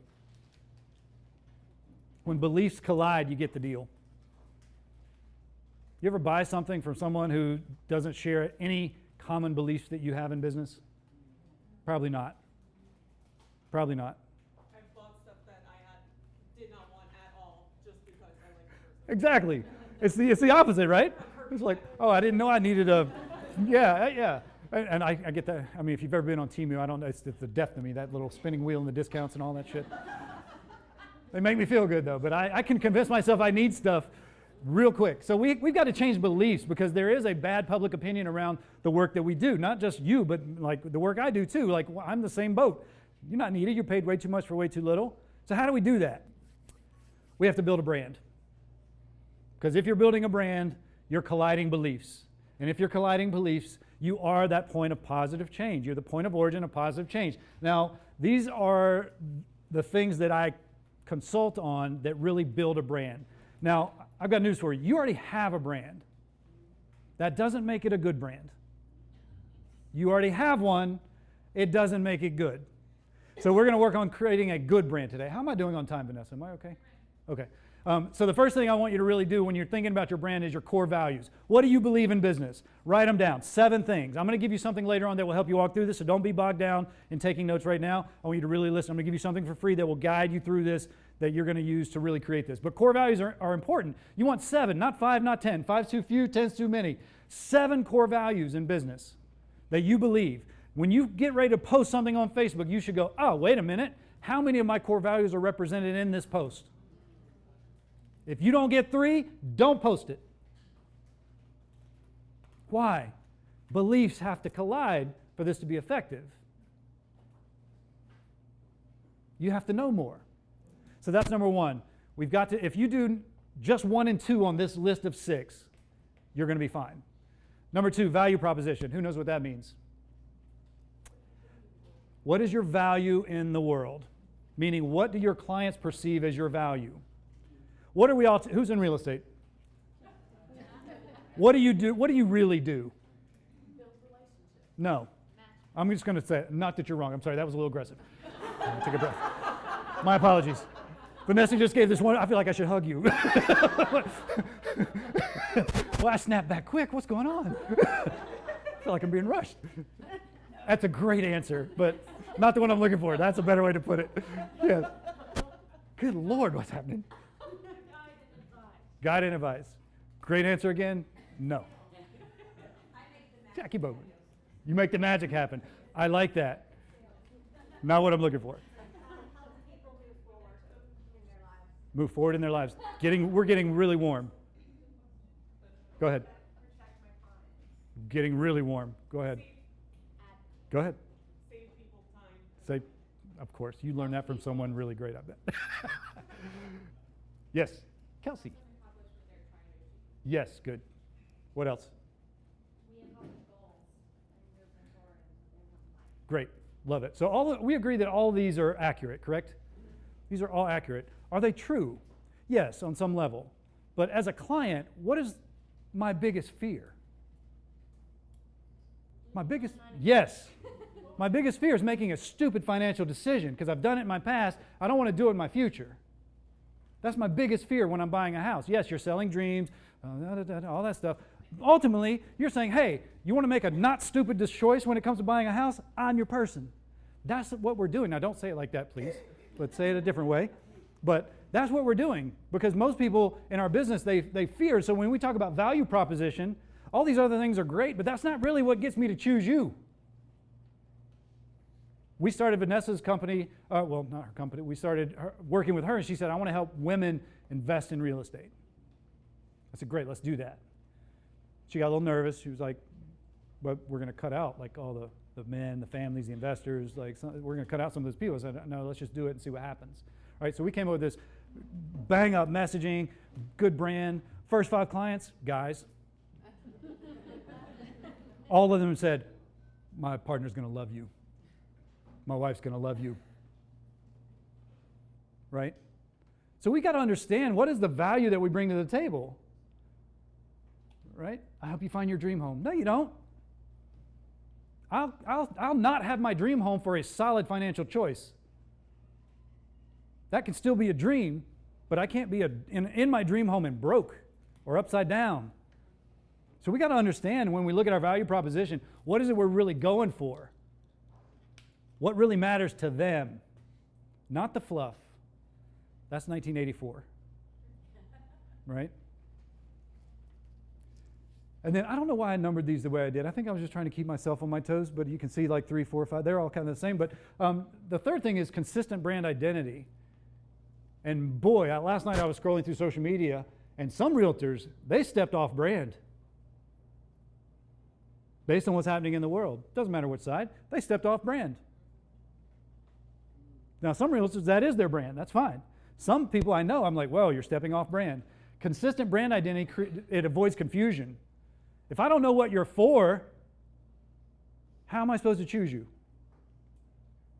When beliefs collide, you get the deal. You ever buy something from someone who doesn't share any common beliefs that you have in business? Probably not. Probably not. I've bought stuff that I did not want at all just because I like the person. Exactly. It's the opposite, right? It's like, oh, I didn't know I needed a, yeah. And I get that. I mean, if you've ever been on Temu, I don't know, it's the death to me, that little spinning wheel and the discounts and all that shit. They make me feel good, though, but I can convince myself I need stuff real quick. So we've got to change beliefs because there is a bad public opinion around the work that we do. Not just you, but like the work I do, too. Like, well, I'm the same boat. You're not needed. You're paid way too much for way too little. So how do we do that? We have to build a brand. Because if you're building a brand, you're colliding beliefs. And if you're colliding beliefs, you are that point of positive change. You're the point of origin of positive change. Now, these are the things that I consult on that really build a brand. Now, I've got news for you. You already have a brand. That doesn't make it a good brand. You already have one. It doesn't make it good. So we're going to work on creating a good brand today. How am I doing on time, Vanessa? Am I okay? Okay. So the first thing I want you to really do when you're thinking about your brand is your core values. What do you believe in business? Write them down. 7 things. I'm going to give you something later on that will help you walk through this, so don't be bogged down in taking notes right now. I want you to really listen. I'm going to give you something for free that will guide you through this that you're going to use to really create this. But core values are important. You want 7, not 5, not 10. 5's too few, 10's too many. 7 core values in business that you believe. When you get ready to post something on Facebook, you should go, oh, wait a minute. How many of my core values are represented in this post? If you don't get 3, don't post it. Why? Beliefs have to collide for this to be effective. You have to know more. So that's number 1. We've got to, if you do just 1 and 2 on this list of 6, you're going to be fine. Number 2, value proposition. Who knows what that means? What is your value in the world? Meaning, what do your clients perceive as your value? What are we all, who's in real estate? What do you do? What do you really do? Build relationships. No. I'm just going to say, not that you're wrong. I'm sorry, that was a little aggressive. Take a breath. My apologies. Vanessa just gave this one, I feel like I should hug you. Well, I snapped back quick. What's going on? I feel like I'm being rushed. That's a great answer, but not the one I'm looking for. That's a better way to put it. Yes. Good Lord, what's happening? Guide and advise. Great answer again? No. Jackie Bowman. You make the magic happen. I like that. Not what I'm looking for. Help people move forward in their lives. Move forward in their lives. We're getting really warm. Go ahead. Protect my clients. Getting really warm. Go ahead. Go ahead. Save people time. Say, of course. You learned that from someone really great, I bet. Yes. Kelsey. Accomplish what they're trying to achieve. Yes, good. What else? We accomplish goals and move them forward in life. Great. Love it. So we agree that all these are accurate, correct? These are all accurate. Are they true? Yes, on some level. But as a client, what is my biggest fear? Yes. My biggest fear is making a stupid financial decision because I've done it in my past. I don't want to do it in my future. That's my biggest fear when I'm buying a house. Yes, you're selling dreams, all that stuff. Ultimately, you're saying, hey, you want to make a not stupid choice when it comes to buying a house? I'm your person. That's what we're doing. Now, don't say it like that, please. Let's say it a different way. But that's what we're doing because most people in our business, they fear. So when we talk about value proposition, all these other things are great, but that's not really what gets me to choose you. We started Vanessa's company, well, not her company, we started working with her, and she said, I want to help women invest in real estate. I said, great, let's do that. She got a little nervous. She was like, but we're going to cut out like all the men, the families, the investors, we're going to cut out some of those people. I said, no, let's just do it and see what happens. All right, so we came up with this bang up messaging, good brand. First 5 clients, guys. All of them said, my partner's going to love you. My wife's going to love you. Right? So we got to understand what is the value that we bring to the table. Right? I help you find your dream home. No, you don't. I'll not have my dream home for a solid financial choice. That can still be a dream, but I can't be in my dream home and broke or upside down. So we got to understand when we look at our value proposition, what is it we're really going for? What really matters to them? Not the fluff. That's 1984. Right? And then I don't know why I numbered these the way I did. I think I was just trying to keep myself on my toes, but you can see like 3, 4, 5. They're all kind of the same. But the third thing is consistent brand identity. And boy, last night I was scrolling through social media, and some realtors, they stepped off brand. Based on what's happening in the world. Doesn't matter which side. They stepped off brand. Now, some realtors, that is their brand. That's fine. Some people I know, I'm like, well, you're stepping off brand. Consistent brand identity, it avoids confusion. If I don't know what you're for, how am I supposed to choose you?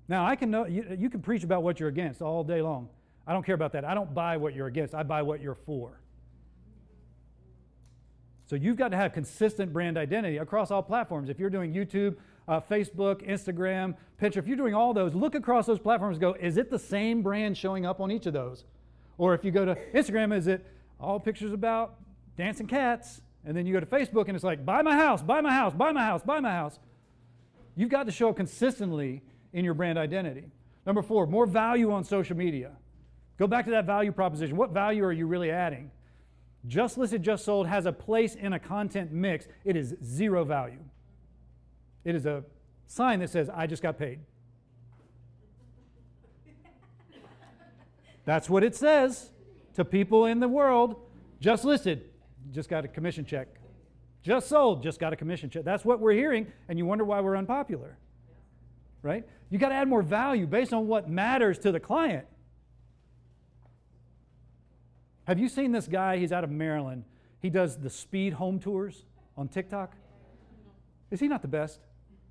Now, I can know you can preach about what you're against all day long. I don't care about that. I don't buy what you're against. I buy what you're for. So you've got to have consistent brand identity across all platforms. If you're doing YouTube, Facebook, Instagram, Pinterest, if you're doing all those, look across those platforms and go, is it the same brand showing up on each of those? Or if you go to Instagram, is it all pictures about dancing cats? And then you go to Facebook and it's like, buy my house, buy my house, buy my house, buy my house. You've got to show up consistently in your brand identity. Number 4, more value on social media. Go back to that value proposition. What value are you really adding? Just Listed, Just Sold has a place in a content mix. It is 0 value. It is a sign that says, I just got paid. That's what it says to people in the world. Just listed, just got a commission check. Just sold, just got a commission check. That's what we're hearing, and you wonder why we're unpopular. Right? You got to add more value based on what matters to the client. Have you seen this guy? He's out of Maryland. He does the speed home tours on TikTok. Is he not the best?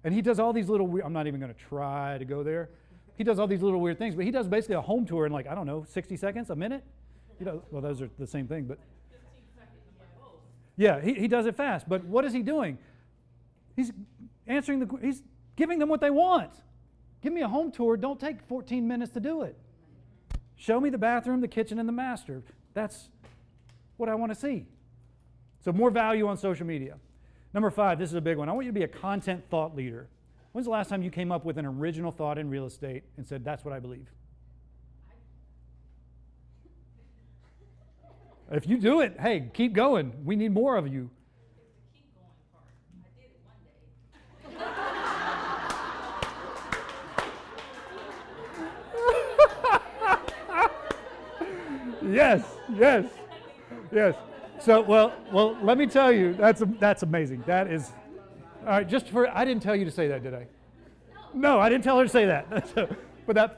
And he does all these little weird, I'm not even going to try to go there. He does all these little weird things, but he does basically a home tour in like, I don't know, 60 seconds, a minute? Well, those are the same thing, but. 15 seconds of my vote. Yeah, he does it fast, but what is he doing? He's he's giving them what they want. Give me a home tour, don't take 14 minutes to do it. Show me the bathroom, the kitchen, and the master. That's what I want to see. So more value on social media. Number 5, this is a big one. I want you to be a content thought leader. When's the last time you came up with an original thought in real estate and said, that's what I believe? If you do it, hey, keep going. We need more of you. It's the keep going part. I did it one day. Yes. So, well, let me tell you, that's amazing. That is, all right, I didn't tell you to say that, did I? No, I didn't tell her to say that. But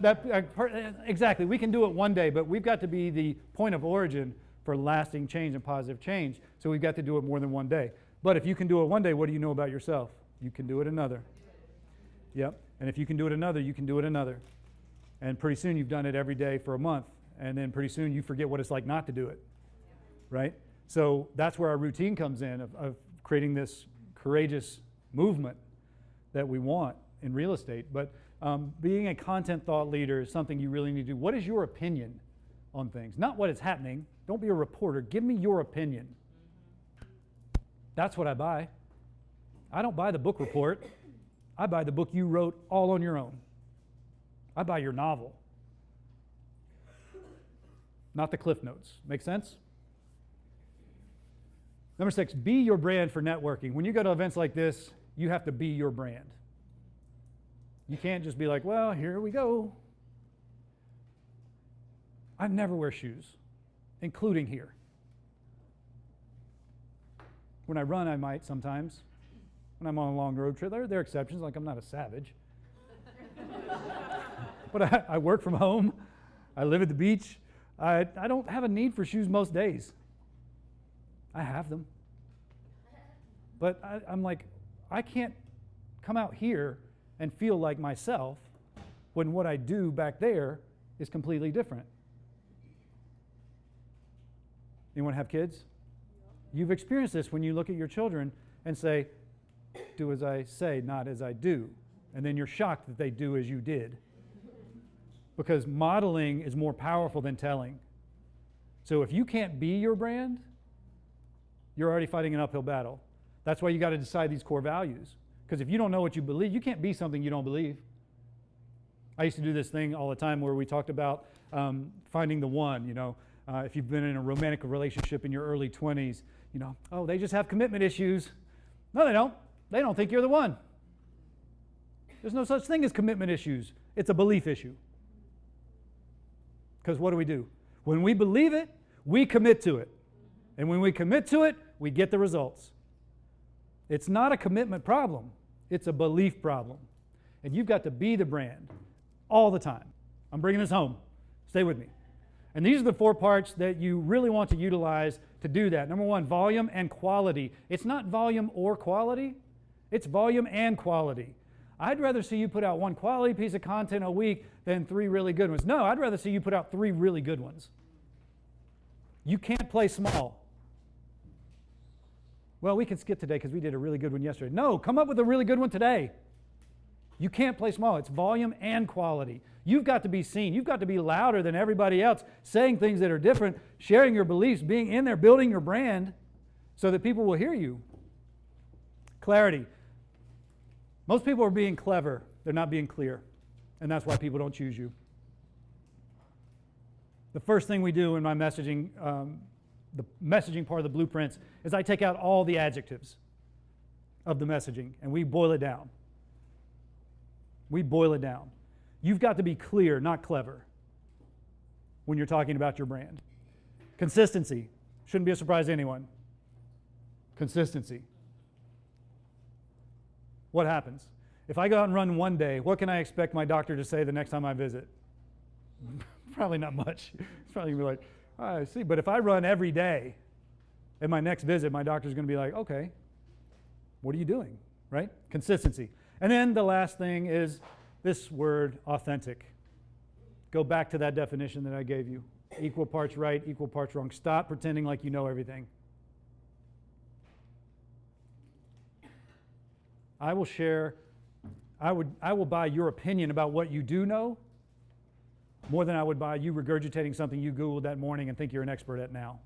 exactly, we can do it one day, but we've got to be the point of origin for lasting change and positive change. So we've got to do it more than one day. But if you can do it one day, what do you know about yourself? You can do it another. Yep. And if you can do it another, you can do it another. And pretty soon you've done it every day for a month. And then pretty soon you forget what it's like not to do it. Right? So that's where our routine comes in of creating this courageous movement that we want in real estate. But being a content thought leader is something you really need to do. What is your opinion on things? Not what is happening. Don't be a reporter. Give me your opinion. That's what I buy. I don't buy the book report. I buy the book you wrote all on your own. I buy your novel, not the Cliff Notes. Make sense? Number 6, be your brand for networking. When you go to events like this, you have to be your brand. You can't just be like, well, here we go. I never wear shoes, including here. When I run, I might sometimes. When I'm on a long road trip, there are exceptions, like I'm not a savage. But I work from home. I live at the beach. I don't have a need for shoes most days. I have them. But I'm like, I can't come out here and feel like myself when what I do back there is completely different. Anyone have kids? You've experienced this when you look at your children and say, do as I say, not as I do. And then you're shocked that they do as you did. Because modeling is more powerful than telling. So if you can't be your brand, you're already fighting an uphill battle. That's why you got to decide these core values. Because if you don't know what you believe, you can't be something you don't believe. I used to do this thing all the time where we talked about finding the one, if you've been in a romantic relationship in your early 20s, oh, they just have commitment issues. No, they don't. They don't think you're the one. There's no such thing as commitment issues. It's a belief issue. Because what do? When we believe it, we commit to it. And when we commit to it, we get the results. It's not a commitment problem. It's a belief problem. And you've got to be the brand all the time. I'm bringing this home. Stay with me. And these are the 4 parts that you really want to utilize to do that. Number 1, volume and quality. It's not volume or quality. It's volume and quality. I'd rather see you put out 1 quality piece of content a week than 3 really good ones. No, I'd rather see you put out 3 really good ones. You can't play small. Well, we can skip today because we did a really good one yesterday. No, come up with a really good one today. You can't play small. It's volume and quality. You've got to be seen. You've got to be louder than everybody else, saying things that are different, sharing your beliefs, being in there, building your brand so that people will hear you. Clarity. Most people are being clever. They're not being clear. And that's why people don't choose you. The first thing we do in my messaging, the messaging part of the blueprints, is I take out all the adjectives of the messaging and we boil it down. We boil it down. You've got to be clear, not clever, when you're talking about your brand. Consistency. Shouldn't be a surprise to anyone. Consistency. What happens? If I go out and run one day, what can I expect my doctor to say the next time I visit? Probably not much. It's probably going to be like, oh, I see. But if I run every day, at my next visit, my doctor's going to be like, okay, what are you doing? Right? Consistency. And then the last thing is this word, authentic. Go back to that definition that I gave you. Equal parts right, equal parts wrong. Stop pretending like you know everything. I will buy your opinion about what you do know more than I would buy you regurgitating something you Googled that morning and think you're an expert at now.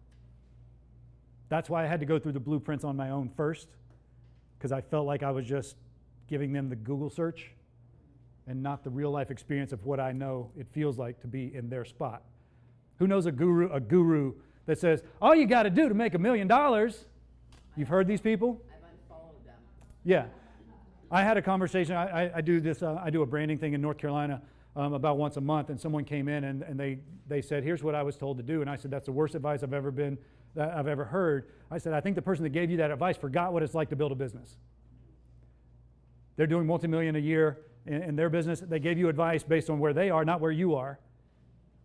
That's why I had to go through the blueprints on my own first, because I felt like I was just giving them the Google search and not the real life experience of what I know it feels like to be in their spot. Who knows a guru that says, all you got to do to make $1 million? You've heard these people? I've unfollowed them. Yeah. I had a conversation. I do this. I do a branding thing in North Carolina about once a month, and someone came in and they said, here's what I was told to do. And I said, that's the worst advice I've ever heard. I said, I think the person that gave you that advice forgot what it's like to build a business. They're doing multi-million a year in their business. They gave you advice based on where they are, not where you are.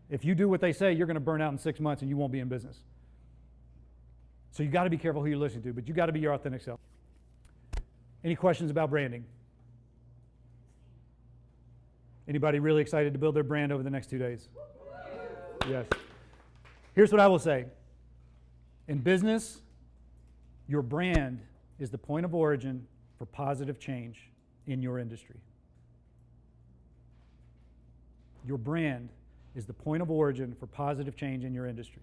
If you do what they say, you're going to burn out in 6 months and you won't be in business. So you got to be careful who you're listening to, but you got to be your authentic self. Any questions about branding? Anybody really excited to build their brand over the next 2 days? Yes. Here's what I will say. In business, your brand is the point of origin for positive change in your industry. Your brand is the point of origin for positive change in your industry.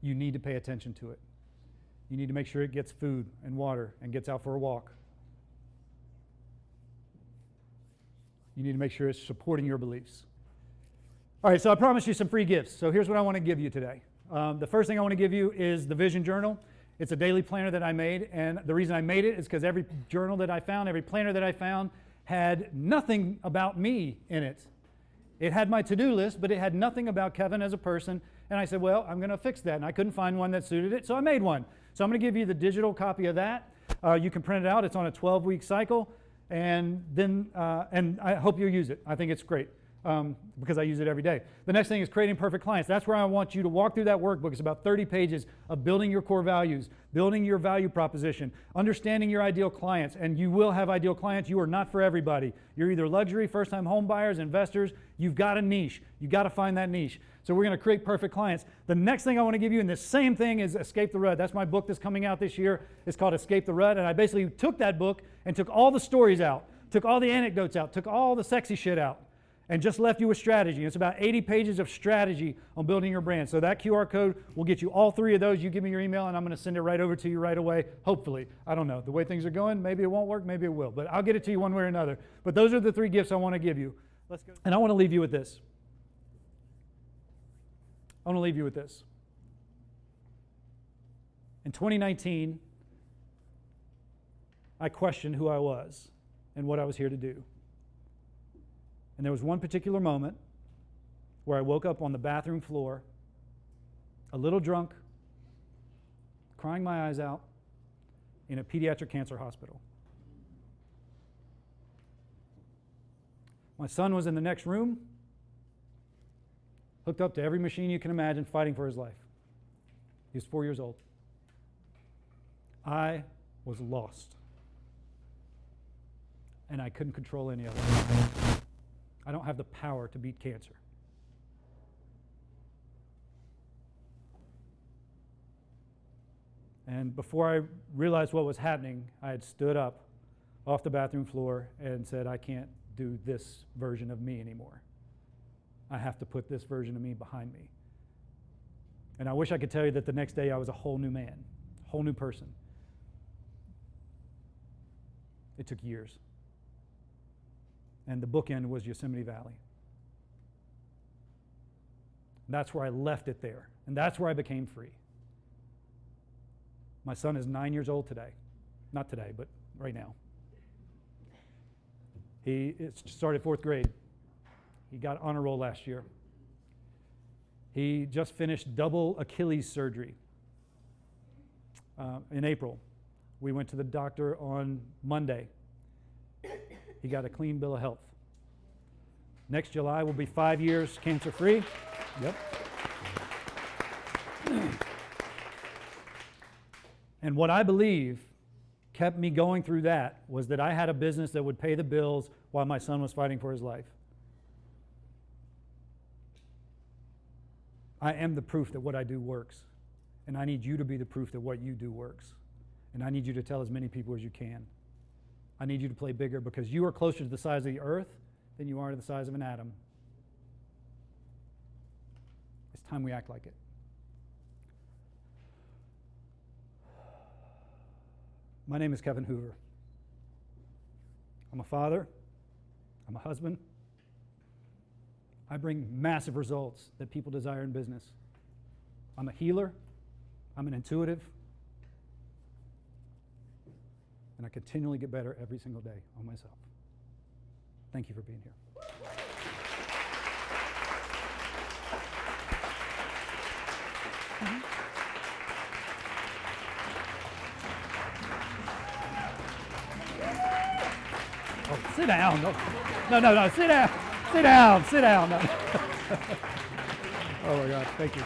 You need to pay attention to it. You need to make sure it gets food and water and gets out for a walk. You need to make sure it's supporting your beliefs. All right, so I promised you some free gifts. So here's what I want to give you today. The first thing I want to give you is the Vision Journal. It's a daily planner that I made, and the reason I made it is because every journal that I found, every planner that I found, had nothing about me in it. It had my to-do list, but it had nothing about Kevin as a person, and I said, well, I'm going to fix that, and I couldn't find one that suited it, so I made one. So I'm going to give you the digital copy of that. You can print it out. It's on a 12-week cycle, and I hope you'll use it. I think it's great. Because I use it every day. The next thing is creating perfect clients. That's where I want you to walk through that workbook. It's about 30 pages of building your core values, building your value proposition, understanding your ideal clients, and you will have ideal clients. You are not for everybody. You're either luxury, first-time home buyers, investors. You've got a niche. You've got to find that niche. So we're going to create perfect clients. The next thing I want to give you, and the same thing, is Escape the Rut. That's my book that's coming out this year. It's called Escape the Rut, and I basically took that book and took all the stories out, took all the anecdotes out, took all the sexy shit out, and just left you with strategy. It's about 80 pages of strategy on building your brand. So that QR code will get you all 3 of those. You give me your email, and I'm going to send it right over to you right away, hopefully. I don't know. The way things are going, maybe it won't work, maybe it will. But I'll get it to you one way or another. But those are the 3 gifts I want to give you. Let's go. And I want to leave you with this. In 2019, I questioned who I was and what I was here to do. And there was one particular moment where I woke up on the bathroom floor, a little drunk, crying my eyes out, in a pediatric cancer hospital. My son was in the next room, hooked up to every machine you can imagine, fighting for his life. He was 4 years old. I was lost. And I couldn't control any of it. I don't have the power to beat cancer. And before I realized what was happening, I had stood up off the bathroom floor and said, I can't do this version of me anymore. I have to put this version of me behind me. And I wish I could tell you that the next day I was a whole new man, a whole new person. It took years. And the bookend was Yosemite Valley. And that's where I left it there. And that's where I became free. My son is 9 years old today. Not today, but right now. He started 4th grade. He got honor roll last year. He just finished double Achilles surgery in April. We went to the doctor on Monday. He got a clean bill of health. Next July will be 5 years cancer-free. Yep. And what I believe kept me going through that was that I had a business that would pay the bills while my son was fighting for his life. I am the proof that what I do works. And I need you to be the proof that what you do works. And I need you to tell as many people as you can. I need you to play bigger because you are closer to the size of the earth than you are to the size of an atom. It's time we act like it. My name is Kevin Hoover. I'm a father. I'm a husband. I bring massive results that people desire in business. I'm a healer. I'm an intuitive. And I continually get better every single day on myself. Thank you for being here. Oh, sit down. No, sit down. Sit down. No. Oh my God, thank you.